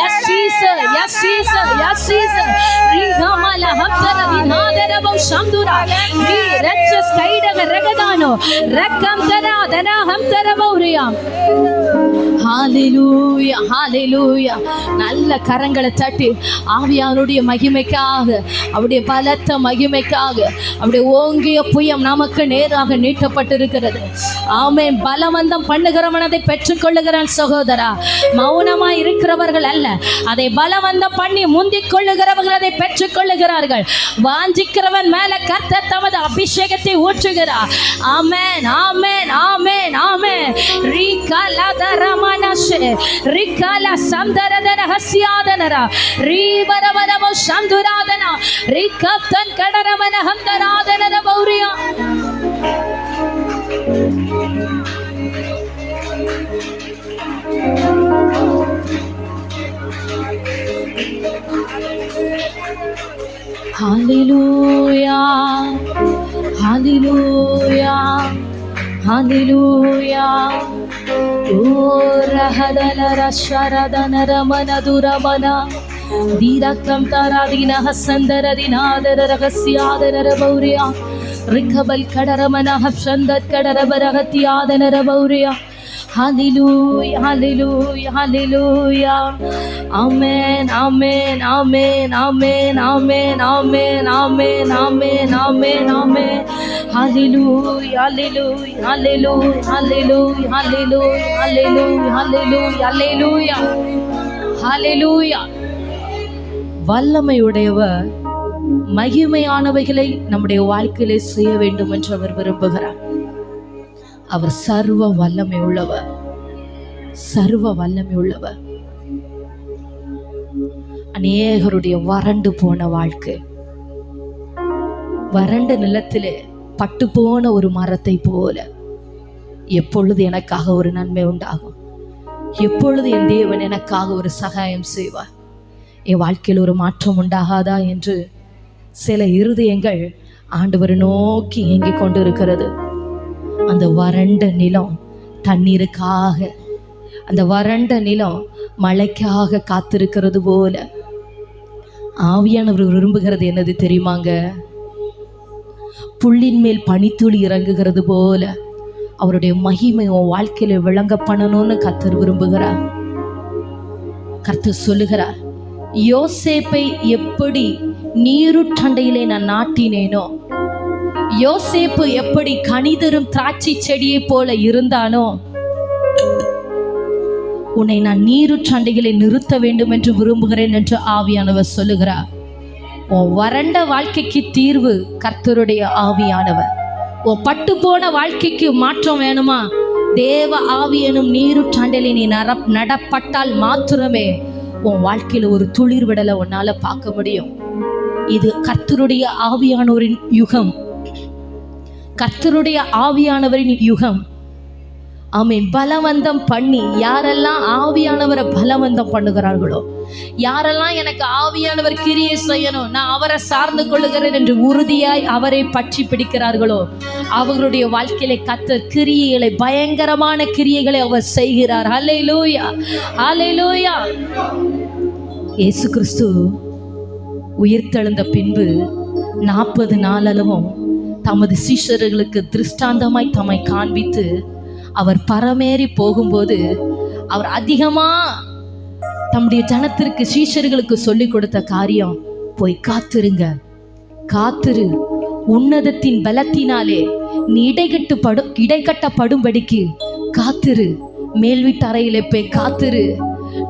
Yes Jesus, yes Jesus, yes Jesus. ரிகமல ஹம்தர விநாதரபோ சம்துரா ரி ரச்சஸ் கைடக ரகதானோ ரக்கம்தர அதன ஹம்தரபோரியாம். ஹalleluya ஹalleluya. நல்ல கரங்களை தட்டி ஆவியானுடைய மகிமைக்காக, அவருடைய பலத்த மகிமைக்காக அவருடைய ஓங்கிய புயம் நமக்கு நேராக நீட்டப்பட்டிருக்கிறது. ஆமென். பலவந்தம் பண்ணுகிறவன் அதை பெற்றுக்கொள்ளுகிறான் சகோதரா. மௌனமா இருக்கிறவர்கள் அல்ல, அதை பலவந்தம் பண்ணி முந்திக் கொள்ளுகிறவர்கள் அதை பெற்றுக்கொள்ளுகிறார்கள். வாஞ்சிக்கிறவன் மேல கர்த்தர் தமது அபிஷேகத்தை அபிஷேகத்தை ஊற்றுகிறார். ஆமென், ஆமென், ஆமென், ஆமென். ரிகலதரமனஷே ரிகல சந்தரதன ஹஸ்யாதனரா ரிபரவரமோ சந்துராதனா ரிகப்தன் கடரமன ஹந்தராதன Bawaria. Hallelujah, hallelujah, hallelujah. Rahadana rasharadana ramana duramana Dirakam taradina hasandaradina rahasiyadana rabauriya Rikabal kadaramana hapshandat kadarabarahatiadana rabauriya. Hallelujah, hallelujah, hallelujah. Amen, amen, amen, amen, amen, amen, amen, amen, amen, amen. Hallelujah, hallelujah, hallelujah, hallelujah, hallelujah, hallelujah, hallelujah, hallelujah, hallelujah. வல்லமையுடையவர் மகிமையானவைகளை நம்முடைய வாழ்க்கையிலே செய்ய வேண்டும் என்று அவர் விரும்புகிறார். அவர் சர்வ வல்லமை உள்ளவர், சர்வ வல்லமை உள்ளவர். அநேகருடைய வறண்டு போன வாழ்க்கை, வறண்ட நிலத்திலே பட்டு போன ஒரு மரத்தை போல எப்பொழுது எனக்காக ஒரு நன்மை உண்டாகும், எப்பொழுது என் தேவன் எனக்காக ஒரு சகாயம் செய்வார், என் வாழ்க்கையில் ஒரு மாற்றம் உண்டாகாதா என்று சில இருதயங்கள் ஆண்டவரை நோக்கி ஏங்கிக் கொண்டு இருக்கிறது. அந்த வறண்ட நிலம் தண்ணீருக்காக, அந்த வறண்ட நிலம் மழைக்காக காத்திருக்கிறது போல ஆவியானவர் விரும்புகிறது என்னது தெரியுமாங்க? புல்லின் மேல் பனித்துளி இறங்குகிறது போல அவருடைய மகிமை உன் வாழ்க்கையில விளங்க பண்ணணும்னு கர்த்தர் விரும்புகிறார். கர்த்தர் சொல்லுகிறார், யோசேப்பை எப்படி நீருற்றண்டையிலே நான் நாட்டினேனோ, யோசேப்பு எப்படி கனிதரும் திராட்சை செடியை போல இருந்தானோ, உன்னை நான் நீருற்றண்டைகளை நிறுத்த வேண்டும் என்று விரும்புகிறேன் என்று ஆவியானவர் சொல்லுகிறார். உன் வறண்ட வாழ்க்கைக்கு தீர்வு கர்த்தருடைய ஆவியானவர். உன் பட்டு போன வாழ்க்கைக்கு மாற்றம் வேணுமா? தேவ ஆவியனும் நீருற்றண்டையிலே நீ நடப்பட்டால் மாத்திரமே உன் வாழ்க்கையில ஒரு துளிர் விடலை உன்னால பார்க்க முடியும். இது கர்த்தருடைய ஆவியானவரின் யுகம், கர்த்தருடைய ஆவியானவரின் யுகம். ஆமென். பலவந்தம் பண்ணி யாரெல்லாம் ஆவியானவரை பலவந்தம் பண்ணுகிறார்களோ, யாரெல்லாம் எனக்கு ஆவியானவர் கிரியை செய்யணும், நான் அவரை சார்ந்து கொள்ளுகிறேன் என்று உறுதியாய் அவரை பற்றி பிடிக்கிறார்களோ, அவர்களுடைய வாழ்க்கையில கர்த்தர் கிரியைகளை, பயங்கரமான கிரியைகளை அவர் செய்கிறார். ஹல்லேலூயா, ஹல்லேலூயா. இயேசு கிறிஸ்து உயிர்த்தெழுந்த பின்பு 40 நாளளவும் தமது சீஷர்களுக்கு திருஷ்டாந்தமாய் தம்மை காண்பித்து அவர் பரமேறி போகும்போது அவர் அதிகமா தம்முடைய ஜனத்திற்கு சீஷர்களுக்கு சொல்லிக் கொடுத்த காரியம், போய் காத்திருங்க, காத்திரு, உன்னதத்தின் பலத்தினாலே நீ இடைக்கட்டப்படும்படிக்கு காத்திரு, மேல் வீட்டு அறையிலே போய் காத்திரு,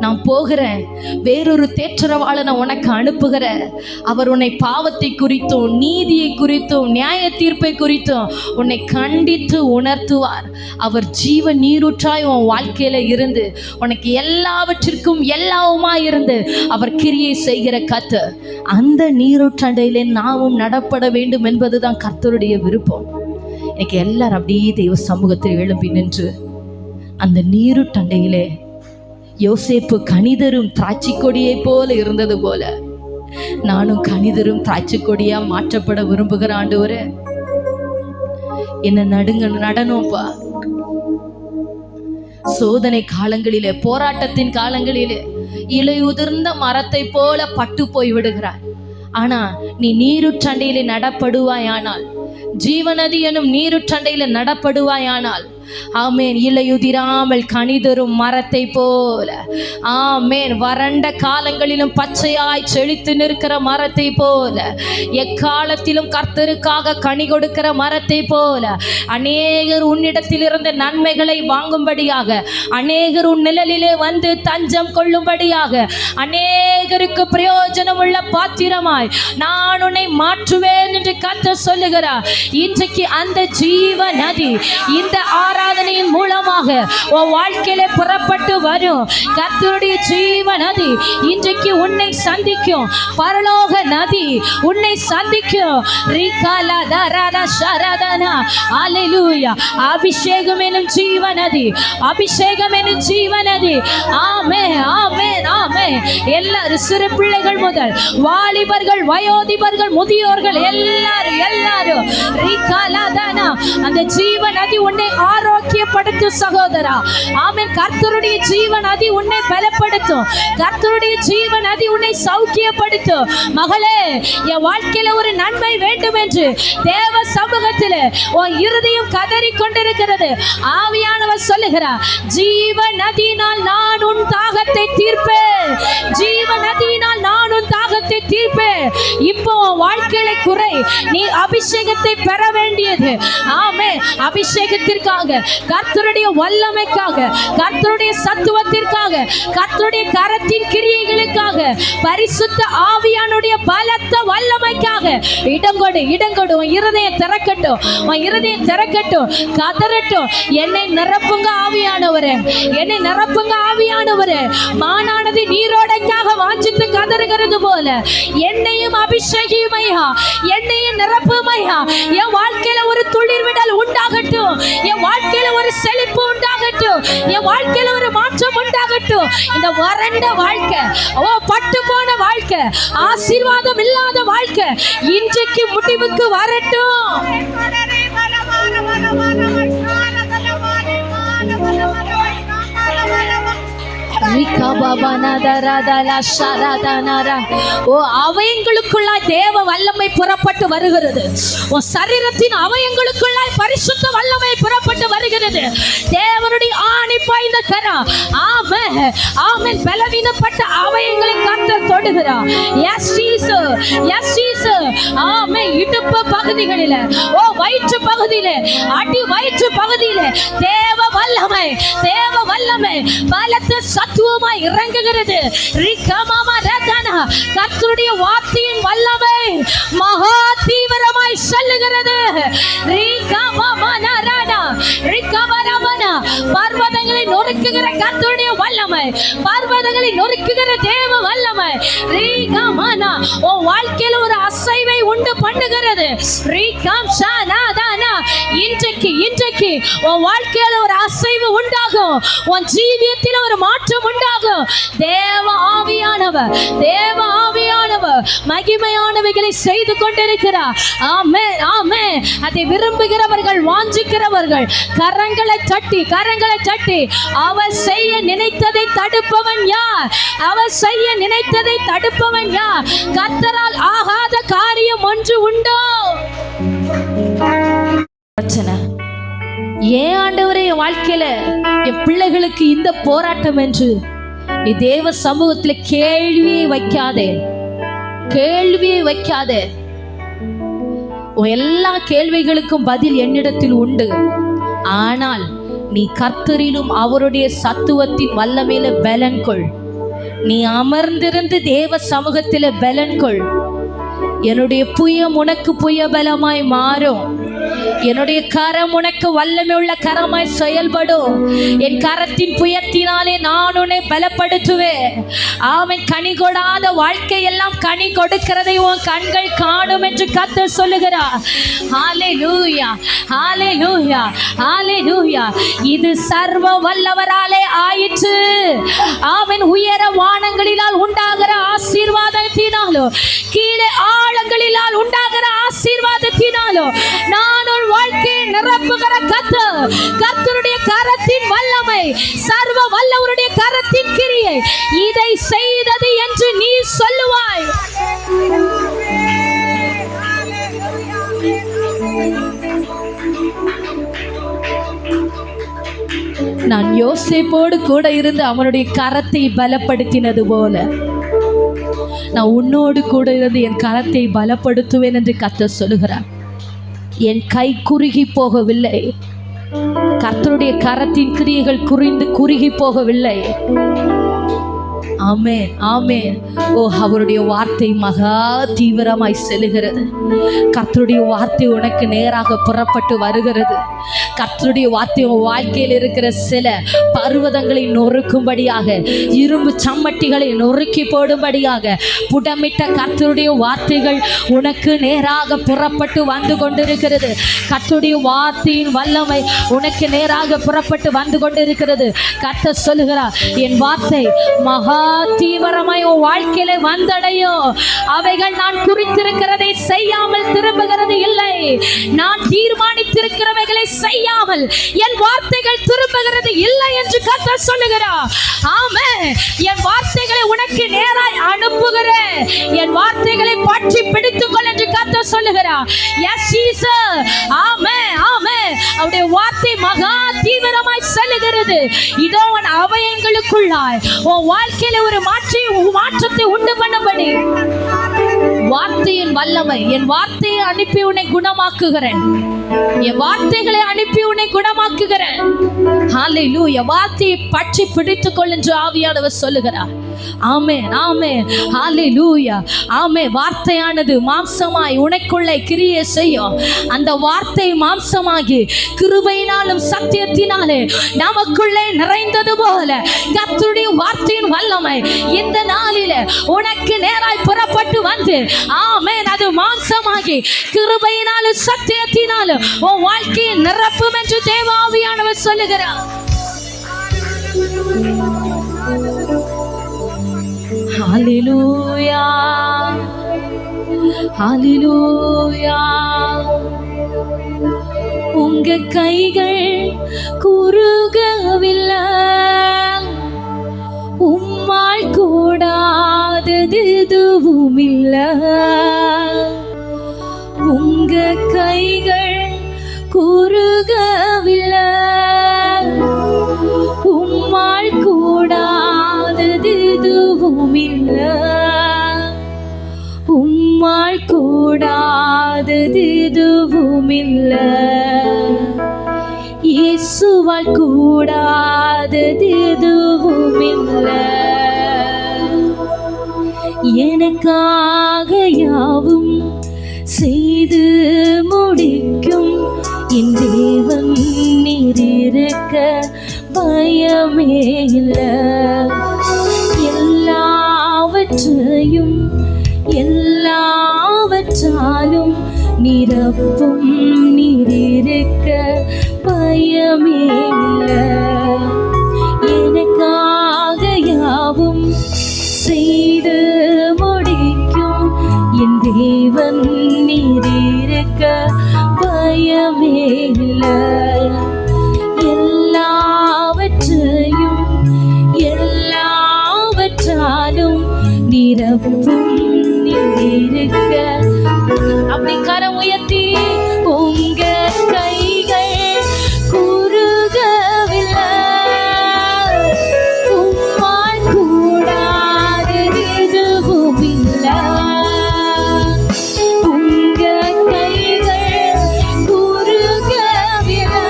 நான் போகிறேன், வேறொரு தேற்றரவாளனை உனக்கு அனுப்புகிறேன், அவர் உன்னை பாவத்தை குறித்தும் நீதியை குறித்தும் நியாய தீர்ப்பை குறித்தும் உன்னை கண்டித்து உணர்த்துவார். அவர் ஜீவ நீரூற்றாய் உன் வாழ்க்கையில இருந்து உனக்கு எல்லாவற்றிற்கும் எல்லாவுமாய் இருந்து அவர் கிரியை செய்கிற கர்த்தர். அந்த நீரூற்றண்டையிலே நாமும் நடப்பட வேண்டும் என்பதுதான் கர்த்தருடைய விருப்பம். இன்னைக்கு எல்லாரும் அப்படியே தெய்வ சமூகத்தில் எழும்பி நின்று அந்த நீரூற்றண்டையிலே யோசேப்பு கனிதரும் திராட்சை கொடியை போல இருந்தது போல நானும் கனிதரும் திராட்சை கொடியா மாற்றப்பட விரும்புகிற ஆண்டவரே, என்ன நடனம்ப்பா. சோதனை காலங்களிலே, போராட்டத்தின் காலங்களிலே இலையுதிர்ந்த மரத்தை போல பட்டு போய் விடுகிறார். ஆனா நீ நீருற்றண்டையிலே நடப்படுவாயானால், ஜீவநதி எனும் நீருற்றண்டையில நடப்படுவாயானால், ஆமேன். இலையுதிராமல் கனிதரும் மரத்தை போல, ஆமேன், வறண்ட காலங்களிலும் பச்சையாய் செழித்து நிற்கிற மரத்தை போல, எக்காலத்திலும் கர்த்தருக்காக கனி கொடுக்கிற மரத்தை போல, அநேகர் உன்னிடத்தில் இருந்த நன்மைகளை வாங்கும்படியாக, அநேகர் உன் நிழலிலே வந்து தஞ்சம் கொள்ளும்படியாக, அநேகருக்கு பிரயோஜனம் உள்ள பாத்திரமாய் நான் உன்னை மாற்றுவேன் என்று கர்த்தர் சொல்லுகிறார். இன்றைக்கு அந்த ஜீவ நதி இந்த ஆராதனையின் மூலமாக உன் வாழ்க்கையில புறப்பட்டு வரும். கர்த்தருடைய ஜீவ நதி இன்றைக்கு உன்னை சந்திக்கும். பரலோக நதி உன்னை சந்திக்கும். அபிஷேகம் எனும் ஜீவ நதி, அபிஷேகம் எனும் ஜீவ நதி. ஆமென், ஆமென், ஆமென். எல்லாரும், சிறு பிள்ளைகள் முதல் வாலிபர்கள், வயோதிபர்கள், முதியோர்கள், எல்லாரும் எல்லாரும் அந்த ஜீவ நதி உன்னை ஆரோக்கியப்படுத்தும் சகோதரா. ஆமென். கர்த்தருடைய ஜீவ நதி உன்னை பலப்படுத்தும். கர்த்தருடைய ஜீவ நதி உன்னை சௌக்கியப்படுத்தும். மகளே, என் வாழ்க்கையில ஒரு நன்மை வேண்டும் என்று தேவ சமூகத்தில் உன் இருதயம் கதறி கொண்டிருக்கிறது. ஆவியானவர் சொல்லுகிறார், ஜீவ நதியினால் நான் உன் தாகத்தை தீர்ப்பேன். ஜீவ நதியினால் நான் உன் தாகத்தை தீர்ப்பேன். இப்போ வாழ்க்கையில குறை, நீ அபிஷேகத்தை பெற வேண்டியது. ஆமென். அபிஷேகத்திற்காக, கர்த்தருடைய வல்லமைக்காக, கர்த்தருடைய சத்துவத்திற்காக, கர்த்தருடைய கரத்தின் கிரியைகளுக்காக, பரிசுத்த ஆவியானுடைய பலத்த வல்லமைக்காக இடங்கொடு, இடங்கொடு. உன் இருதயம் திறக்கட்டும், உன் இருதயம் திறக்கட்டும், கதறட்டும். என்னை நிரப்புங்க ஆவியானவரே, என்னை நிரப்புங்க ஆவியானவரே. மானானது நீரோடைக்காக வாஞ்சித்து கதறுகிறது போல என்னையும் அபிஷேகிமையா, என்னையும் நிரப்புமையா. என் வாழ்க்கையில ஒரு துளிர்விடல் உண்டாகட்டும், என் வாழ்க்கையில ஒரு செழிப்பு உண்டாகட்டும், என் வாழ்க்கையில ஒரு மாற்றம் உண்டாகட்டும். இந்த வறண்ட வாழ்க்கை, பட்டு போன வாழ்க்கை, ஆசீர்வாதம் இல்லாத வாழ்க்கை இன்றைக்கு முடிவுக்கு வரட்டும். அவயங்களுக்குள்ளாய் தேவ வல்லமை புறப்பட்டு வருகிறது. சரீரத்தின் அவயங்களுக்குள்ளாய் பரிசுத்த வல்லமை புறப்பட்டு வருகிறது. தேவனுடைய ஆணி பாய்ந்த கரம். ஆமென், ஆமென். பலவீனப்பட்ட அவயங்களை கர்த்தர் தொடுகிறார். Yes Jesus, yes Jesus. ஆமென். இடுப்பு பகுதிகளிலே, வயிற்று பகுதியிலே, அடி வயிற்று பகுதியிலே தேவ வல்லமை, தேவ வல்லமை பலத்த சத்துவமாய் இறங்குகிறது. கர்த்தருடைய வார்த்தையின் வல்லமை மகா தீவிரமாய் செல்லுகிறது. பர்வதங்களை நொறுக்குகிற கர்த்தருடைய வல்லமை, பர்வதங்களை நொறுக்குகிற தேவ வல்லமை உன் வாழ்க்கையில ஒரு அசைவை உண்டு பண்ணுகிறது. இன்றைக்கு இன்றைக்கு உன் வாழ்க்கையில ஒரு அசைவு உண்டாகும். உன் ஜீவியத்தில் ஒரு மாற்றம் உண்டாகும். தேவ ஆவியானவர், தேவ ஆவியானவர் மகிமையானவைகளை செய்து கொண்டிருக்கிறார். ஆமென், ஆமென். அதை விரும்புகிறவர்கள், வாஞ்சிக்கிறவர்கள் கரங்களை தட்டி, கரங்களை தட்டி, அவர் செய்ய நினைத்ததை தடுப்பவன் யார்? அவர் செய்ய நினைத்ததை தடுப்பவன் யார்? கர்த்தரால் ஆகாத காரியம் ஒன்று உண்டோ? பிரச்சனை ஏன் ஆண்டவரே என் வாழ்க்கையில என் பிள்ளைகளுக்கு இந்த போராட்டம் என்று நீ தேவ சமூகத்தில் கேள்வியை வைக்காதே, கேள்வியை வைக்காதே. எல்லா கேள்விகளுக்கும் பதில் என்னிடத்தில் உண்டு. ஆனால் நீ கர்த்தரிலும் அவருடைய சத்துவத்தின் வல்லமையில பலன் கொள். நீ அமர்ந்திருந்து தேவ சமூகத்தில பலன் கொள். என்னுடைய புயம் உனக்கு புய பலமாய் மாறும். என்னுடைய கரம் உனக்கு வல்லமை உள்ள கரமாய் செயல்படும். என் கரத்தின் புயத்தினாலே நான் உன்னை பலப்படுத்துவேன். அவன் கனி கொடாத வாழ்க்கை எல்லாம் கனி கொடுக்கிறதை உன் கண்கள் காணும் என்று கர்த்தர் சொல்லுகிறார். ஹல்லேலூயா, ஹல்லேலூயா, ஹல்லேலூயா. இது சர்வ வல்லவராலே ஆயிற்று. அவன் உயர வானங்களிலால் உண்டாகிற ஆசீர்வாதத்தினாலோ, கீழே ஆழங்களிலால் உண்டாகிற ஆசீர்வாதத்தினாலோ நான் உன் வாழ்க்கையை நிரப்புகிற கர்த்தர். கர்த்தருடைய கரத்தின் வல்லமை, சர்வ வல்லவருடைய கரத்தின் கிரியை இதை செய்தது என்று நீ சொல்லுவாய். நான் யோசேப்போடு கூட இருந்து அவனுடைய கரத்தை பலப்படுத்தினது போல நான் உன்னோடு கூட இருந்து என் கரத்தை பலப்படுத்துவேன் என்று கர்த்தர் சொல்லுகிறார். என் கை குறுகி போகவில்லை. கர்த்தருடைய கரத்தின் கிரியைகள் குறுகி போகவில்லை. ஆமென், ஆமென். ஓ, அவருடைய வார்த்தை மகா தீவிரமாய் செல்லுகிறது. கர்த்தருடைய வார்த்தை உனக்கு நேராக புறப்பட்டு வருகிறது. கர்த்தருடைய வார்த்தை உன் வாழ்க்கையில் இருக்கிற சில பர்வதங்களை நொறுக்கும்படியாக, இரும்பு சம்மட்டிகளை நொறுக்கி போடும்படியாக புடமிட்ட கர்த்தருடைய வார்த்தைகள் உனக்கு நேராக புறப்பட்டு வந்து கொண்டிருக்கிறது. கர்த்தருடைய வார்த்தையின் வல்லமை உனக்கு நேராக புறப்பட்டு வந்து கொண்டிருக்கிறது. கர்த்தர் சொல்லுகிறார், என் வார்த்தை மகா தீவிரமாய் உன் வாழ்க்கையில வந்தடையும். அவைகள் நான் குறித்திருக்கிறதை செய்யாமல் திரும்புகிறது இல்லை. நான் தீர்மானித்திருக்கிறவைகளை செய்யாமல் என் வார்த்தைகள் திரும்புகிறது இல்லை என்று கர்த்தர் சொல்லுகிறார். ஆமென். என் வார்த்தைகளை உனக்கு நேராய் அனுப்புகிறேன். என் வார்த்தைகளை பற்றி பிடித்துக்கொள் என்று கர்த்தர் சொல்லுகிறார். Yes Jesus. ஆமென், ஆமென். அவருடைய வார்த்தை மகா தீவிரமாய் செல்லுகிறது. இதோ உன் அவயங்களுக்குள்ளாய் உன் வாழ்க்கையில ஒரு மாற்றத்தை உண்டு பண்ணபடி வார்த்தையின் வல்லமை. என் வார்த்தையை அனுப்பி உன்னை குணமாக்குகிறேன். என் வார்த்தைகளை அனுப்பி உன்னை குணமாக்குகிறேன். ஹல்லேலூயா. வார்த்தையை பற்றி பிடித்துக்கொள் என்று ஆவியானவர் சொல்லுகிறார். ஆமென், ஆமென். ஹல்லேலூயா. ஆமென். வார்த்தையானது மாம்சமாய் உனக்குள்ளே கிரியை செய்யும். அந்த வார்த்தை மாம்சமாகி கிருபையினாலும் சத்தியத்தினாலே நமக்குள்ளே நிறைந்தது போல கர்த்தருடைய வார்த்தையின் வல்லமை இந்த நாளில உனக்கு நேராய் புறப்பட்டு வந்து, ஆமென், அது மாம்சமாகி கிருபையினாலும் சத்தியத்தினாலும் உன் வாழ்க்கையை நிரப்பும் என்று தேவ ஆவியானவர் சொல்லுகிறார். ஹல்லேலூயா, ஹல்லேலூயா. உங்க கைகள் குறுகவில்லை. உம்மால் கூடாதது எதுவும் இல்லை. உங்க கைகள் குறுகவில்லை. உம்மால் கூடாதது எதுவும் இல்லை. உம்மால் கூடாதது எதுவும் இல்லை. இயேசுவால் கூடாதது எதுவும் இல்லை. எனக்காக யாவும் செய்து முடிக்கும் என் தேவன் நீர் இருக்க பயமே இல்லை. எல்லாவற்றையும் எல்லாவற்றாலும் நிரப்பும் நீர் இருக்க பயமே இல்லை. எனக்காக யாவும் செய்து முடிக்கும் என் தேவன் நீர் இருக்க பயமே இல்லை. எல்லாவற்றையும் எல்லாவற்றாலும் நிரப்பும் நீர் இருக்க. அப்படி கரம் உயர்த்தி உங்க கைகள் குறுகவில்லை. உம்மால் கூடாதது எதுவும் இல்லை. உங்க கைகள் குறுகவில்லை.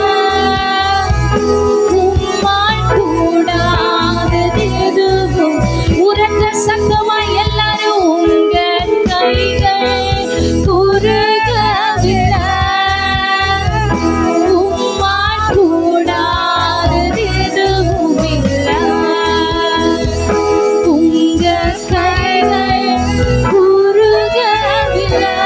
உம்மால் கூடாதது எதுவும். உரத்த சத்தமாய் எல்லாரும் உங்க கைகள் குறுகவில்லை. உம்மால் கூடாதது எதுவும் இல்லை. உங்க கைகள் குறுகவில்லை.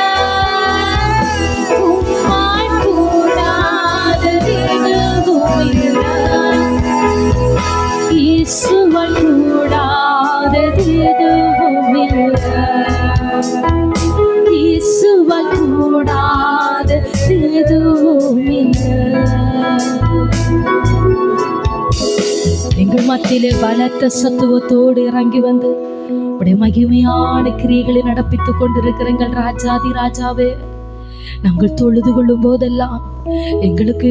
உம்மால் கூடாதது எதுவும் இல்லை. இயேசுவால் கூடாதது எதுவும் இல்லை. இயேசுவால் கூடாதது எதுவும் இல்லை. எங்கள் மத்தியிலே பலத்த சத்துவத்தோடு இறங்கி வந்து உடைய மகிமையான கிரியைகளை நடப்பித்துக் கொண்டிருக்கிற எங்கள் ராஜாதி ராஜாவே, நாங்கள் தொழுது கொள்ளும் போதெல்லாம் எங்களுக்கு